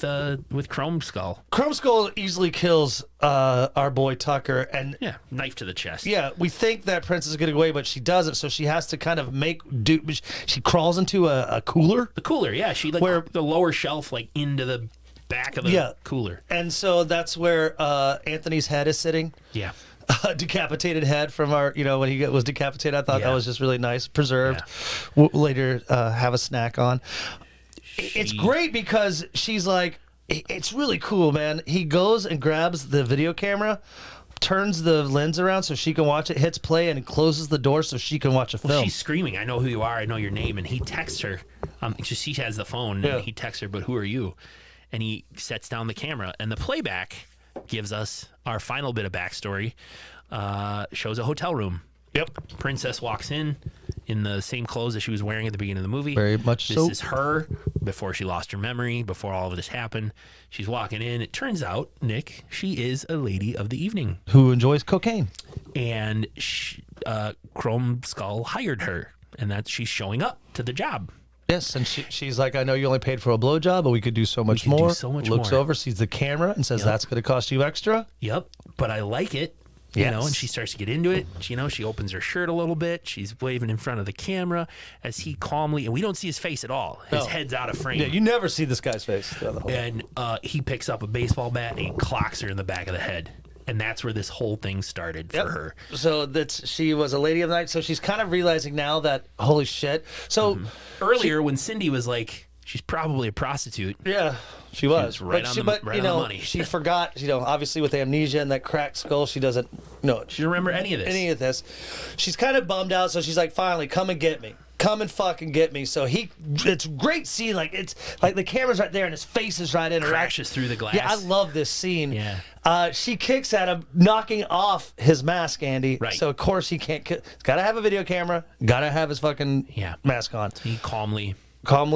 Chrome Skull. Chrome Skull easily kills our boy Tucker, and Yeah, knife to the chest. yeah, we think that Princess is getting away, but she doesn't. So she has to kind of she crawls into a cooler. The cooler, yeah. She Where- the lower shelf into the back of the cooler. And so that's where Anthony's head is sitting. Yeah. Decapitated head from our, when he was decapitated. I thought that Yeah. was just really nice, preserved. Later, have a snack on. It's great because she's like, it's really cool, man. He goes and grabs the video camera, turns the lens around so she can watch it, hits play, and closes the door so she can watch a Well, film. she's screaming, "I know who you are. I know your name." And he texts her. She has the phone, Yeah. and he texts her, "But who are you?" And he sets down the camera, and the playback gives us our final bit of backstory. Shows a hotel room. Yep. Princess walks in, in the same clothes that she was wearing at the beginning of the movie. Very much This so. is her before she lost her memory, before all of this happened. She's walking in. It turns out, Nick, she is a lady of the evening. Who enjoys cocaine. And Chrome Skull hired her, and she's showing up to the job. Yes, and she's like, I know you only paid for a blowjob, but we could do so much could do more. so much Looks more. over, sees the camera, and says, Yep. that's going to cost you extra. Yep, but I like it. You know, Yes. and she starts to get into it. She opens her shirt a little bit. She's waving in front of the camera as he calmly, and we don't see his face at all. His No. head's out of frame. Yeah, you never see this guy's face. throughout the whole- And he picks up a baseball bat and he clocks her in the back of the head. And that's where this whole thing started for her. So she was a lady of the night. So she's kind of realizing now that, holy shit. So Earlier, when Cindy was like, she's probably a prostitute. yeah, she was right on the- right on the money. She forgot. Obviously with amnesia and that cracked skull, she doesn't know She didn't remember any of this. She's kind of bummed out. So she's like, finally, come and get me. Come and fucking get me. So it's a great scene. Like it's like the camera's right there and his face is right in her. Crashes through the glass. Yeah, I love this scene. Yeah. She kicks at him, knocking off his mask, Andy. Right. So, of course, he can't. He's got to have a video camera. Got to have his fucking mask on. He calmly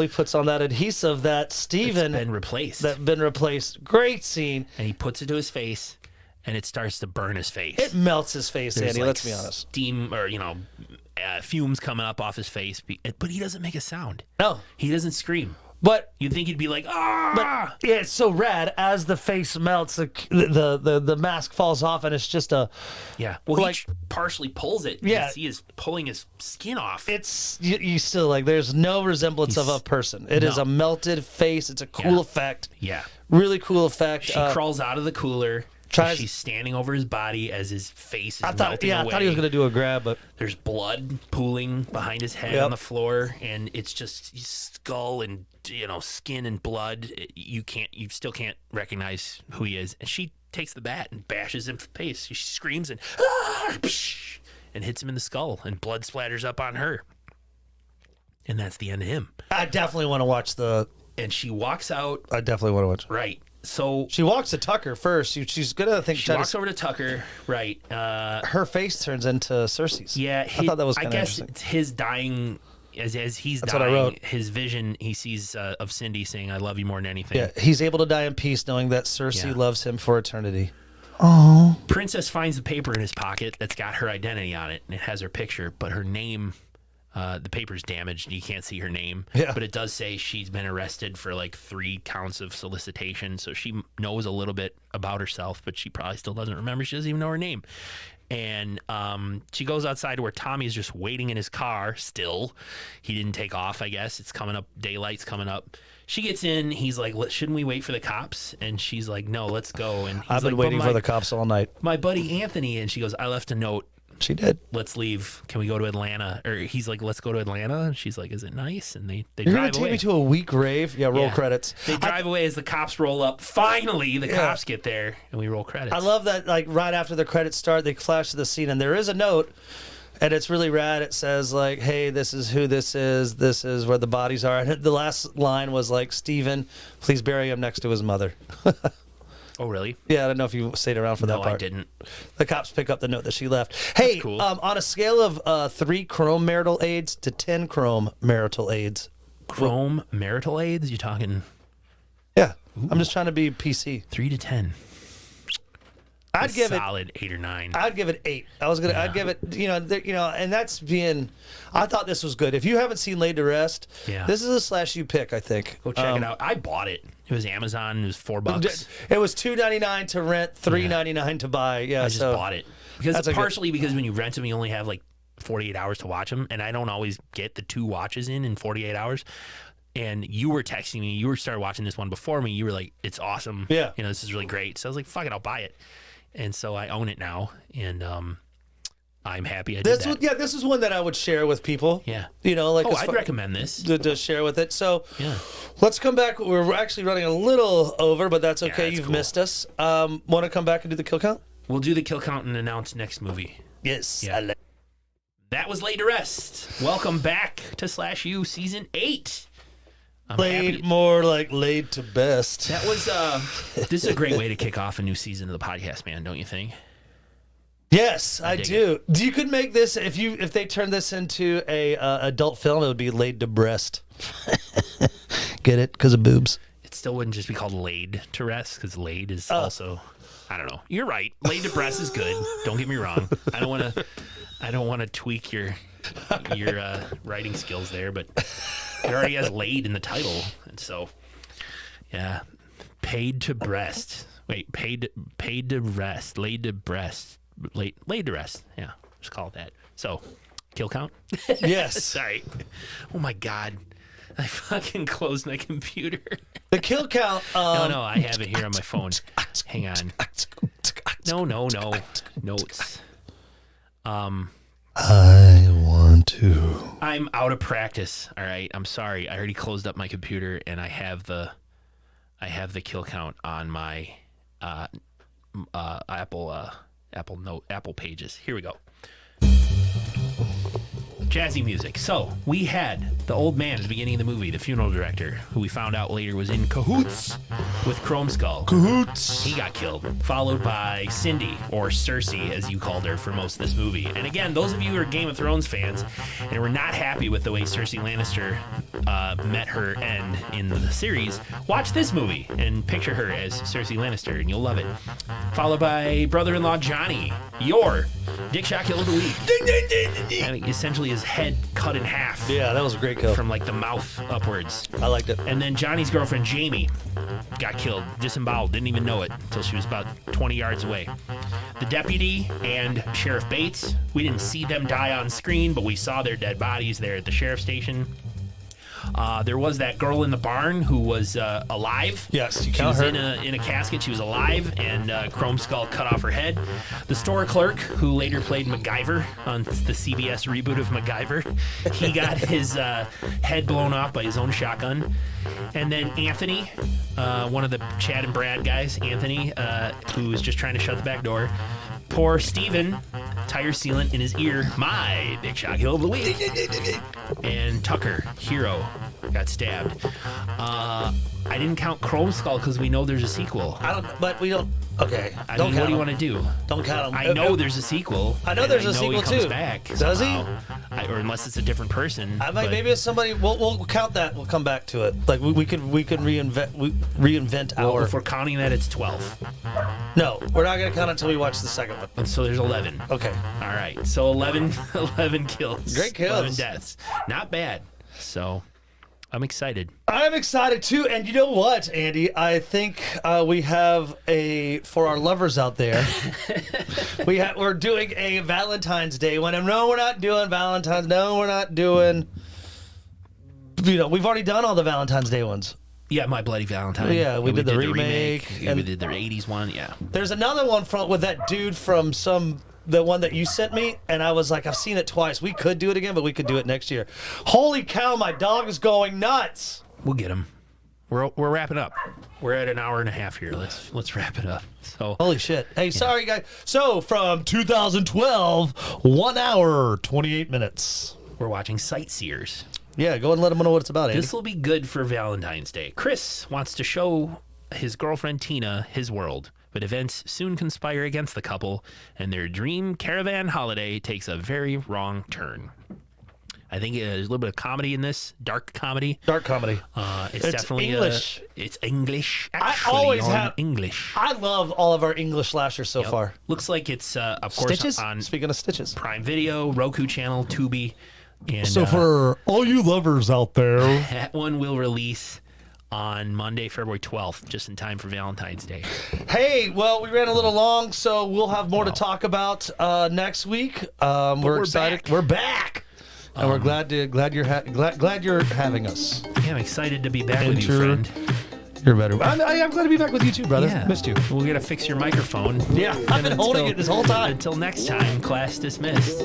Puts on that adhesive that Steven been replaced. been replaced. Great scene. And he puts it to his face, and it starts to burn his face. It melts his face, There's Andy. like Let's be honest. Steam or, fumes coming up off his face. But he doesn't make a sound. No. He doesn't scream. But You'd think he'd be like, ah! yeah, it's so rad. As the face melts, the mask falls off, and it's just a. Yeah. Well, like- he partially pulls it. Yeah. You can see is pulling his skin off. It's you still like. There's no resemblance of a person. It is No. a melted face. It's a cool Yeah. effect. Yeah. Really cool effect. She crawls out of the cooler. tries- She's standing over his body as his face is I thought, melting yeah, away. I thought he was gonna do a grab, but There's blood pooling behind his head Yep. on the floor, and it's just skull and skin and blood. You still can't recognize who he is. And she takes the bat and bashes him in the face. She screams and and hits him in the skull, and blood splatters up on her. And that's the end of him. I definitely want to watch And she walks out. I definitely want to watch. Right. So She walks to Tucker first. She's gonna think. she walks over to Tucker. Right. Her face turns into Cersei's. Yeah, I thought that was I kind of guess interesting. it's his dying as he's That's dying. what I wrote. His vision he sees of Cindy saying, "I love you more than anything." Yeah, he's able to die in peace, knowing that Cersei Yeah. loves him for eternity. Princess finds the paper in his pocket that's got her identity on it, and it has her picture, but her name. The paper's damaged. You can't see her name. Yeah. But it does say she's been arrested for like 3 counts of solicitation. So she knows a little bit about herself, but she probably still doesn't remember. She doesn't even know her name. And she goes outside to where Tommy's just waiting in his car still. He didn't take off, I guess. It's coming up. Daylight's coming up. She gets in. He's like, shouldn't we wait for the cops? And she's like, no, let's go. And he's I've been like, waiting for the cops all night. my buddy Anthony. And she goes, I left a note. She did. Let's leave. Can we go to Atlanta? Or he's like, let's go to Atlanta. And she's like, is it nice? And they You're gonna drive take away. me to a week rave? Yeah, roll Yeah. credits. They drive away as the cops roll up. Finally, the cops get there and we roll credits. I love that. Like right after the credits start, they flash to the scene, and there is a note, and it's really rad. It says like, "Hey, this is who this is. This is where the bodies are." And the last line was like, "Steven, please bury him next to his mother." Oh, really? Yeah, I don't know if you stayed around for that No, part. I didn't. The cops pick up the note that she left. Hey, cool. On a scale of 3 chrome marital aids to 10 chrome marital aids. Chrome marital aids? You talking Yeah, I'm just trying to be PC. 3 to 10? I'd give it. solid 8 or 9. I'd give it 8. I'd give it. And that's being. I thought this was good. If you haven't seen Laid to Rest, Yeah. this is a SlashU pick. I think. Go check it out. I bought it. It was Amazon. It was $4. It was $2.99 to rent, $3.99 to buy. Yeah, I just bought it because That's a good- partially because when you rent them, you only have like 48 hours to watch them, and I don't always get the 2 watches in 48 hours. And you were texting me. You started watching this one before me. You were like, "It's awesome. Yeah. This is really great." So I was like, "Fuck it, I'll buy it." And so I own it now, and I'm happy I did that. This is one that I would share with people. Yeah. Like Oh, as I'd far- recommend this. to share with it. So Yeah. let's come back. We're actually running a little over, but that's okay. that's You've cool. missed us. Want to come back and do the kill count? We'll do the kill count and announce next movie. Yes. Yeah. That was Laid to Rest. Welcome back to SlashU Season 8. I'm Laid happy. more like laid to best. That was, this is a great way to kick off a new season of the podcast, man, don't you think? Yes, I dig do. You could make this if they turn this into a adult film, it would be laid to breast. Get it? Because of boobs. It still wouldn't just be called Laid to Rest, because laid is also, I don't know. You're right. Laid to breast is good. Don't get me wrong. I don't want to tweak your writing skills there, but it already has laid in the title, and so yeah, paid to breast. Wait, paid to rest, laid to breast, laid to rest. Yeah, just call it that. So, kill count. Yes. Sorry. Oh my God. I fucking closed my computer. The kill count. No, I have it here on my phone. Hang on. No. Notes. I want to. I'm out of practice. All right. I'm sorry. I already closed up my computer and I have the kill count on my Apple Pages. Here we go. Jazzy music. So we had the old man at the beginning of the movie, the funeral director, who we found out later was in cahoots with Chrome Skull. Cahoots. He got killed, followed by Cindy, or Cersei, as you called her for most of this movie. And again, those of you who are Game of Thrones fans and were not happy with the way Cersei Lannister met her end in the series, watch this movie and picture her as Cersei Lannister, and you'll love it. Followed by brother-in-law Johnny, your Dick Shot Kill of the Week. Ding, ding, ding, ding, ding. I mean, essentially his head cut in half. Yeah, that was a great kill. From like the mouth upwards. I liked it. And then Johnny's girlfriend Jamie got killed, disemboweled, didn't even know it until she was about 20 yards away. The deputy and Sheriff Bates, we didn't see them die on screen, but we saw their dead bodies there at the sheriff's station. There was that girl in the barn who was alive. Yes, you she count was her. in a casket. She was alive, and Chrome Skull cut off her head. The store clerk, who later played MacGyver on the CBS reboot of MacGyver, he got his head blown off by his own shotgun. And then Anthony, one of the Chad and Brad guys, Anthony, who was just trying to shut the back door. Poor Steven, tire sealant in his ear, my Dick Shot Kill of the Week. And Tucker, hero, got stabbed. I didn't count Chrome Skull because we know there's a sequel. But we don't. Okay. I Don't mean, what count do you him. want to do? Don't count him. I know there's a sequel. I know and there's a he sequel comes too. Back Does he? or unless it's a different person. Maybe it's somebody. We'll count that. We'll come back to it. Like we could reinvent Well, our. if we're counting that, it's 12. No, we're not gonna count it until we watch the second one. And so there's 11. Okay. All right. So 11 kills. Great kills. 11 deaths. Not bad. So I'm excited. I'm excited too, and you know what, Andy? I think we have for our lovers out there. We're doing a Valentine's Day one, and no, we're not doing Valentine's. No, we're not doing. We've already done all the Valentine's Day ones. Yeah, My Bloody Valentine. Yeah, we did the remake, and we did the 80s one. Yeah. There's another one with that dude from the one that you sent me, and I was like, I've seen it twice. We could do it again, but we could do it next year. Holy cow, my dog is going nuts. We'll get him. We're wrapping up. We're at an hour and a half here. Let's wrap it up. So Holy shit. Hey, sorry guys. So from 2012, 1 hour, 28 minutes. we're watching Sightseers. Yeah, go and let them know what it's about, Andy. This will be good for Valentine's Day. Chris wants to show his girlfriend Tina his world, but events soon conspire against the couple, and their dream caravan holiday takes a very wrong turn. I think there's a little bit of comedy in this, dark comedy. Dark comedy. It's definitely English. It's English. I Actually, always on have English. I love all of our English slashers so far. Looks like it's of course Stitches? on Speaking of Stitches. Prime Video, Roku channel, Tubi, and So for all you lovers out there, that one will release on Monday, February 12th, just in time for Valentine's Day. Hey, well, we ran a little long, so we'll have more to talk about next week. We're excited. back. We're back. And we're glad you're having us. Yeah, I'm excited to be back with you, friend. You're better. I'm glad to be back with you too, brother. Yeah. Missed you. We're going to fix your microphone. Yeah, I've been holding it this whole time. Until next time, class dismissed.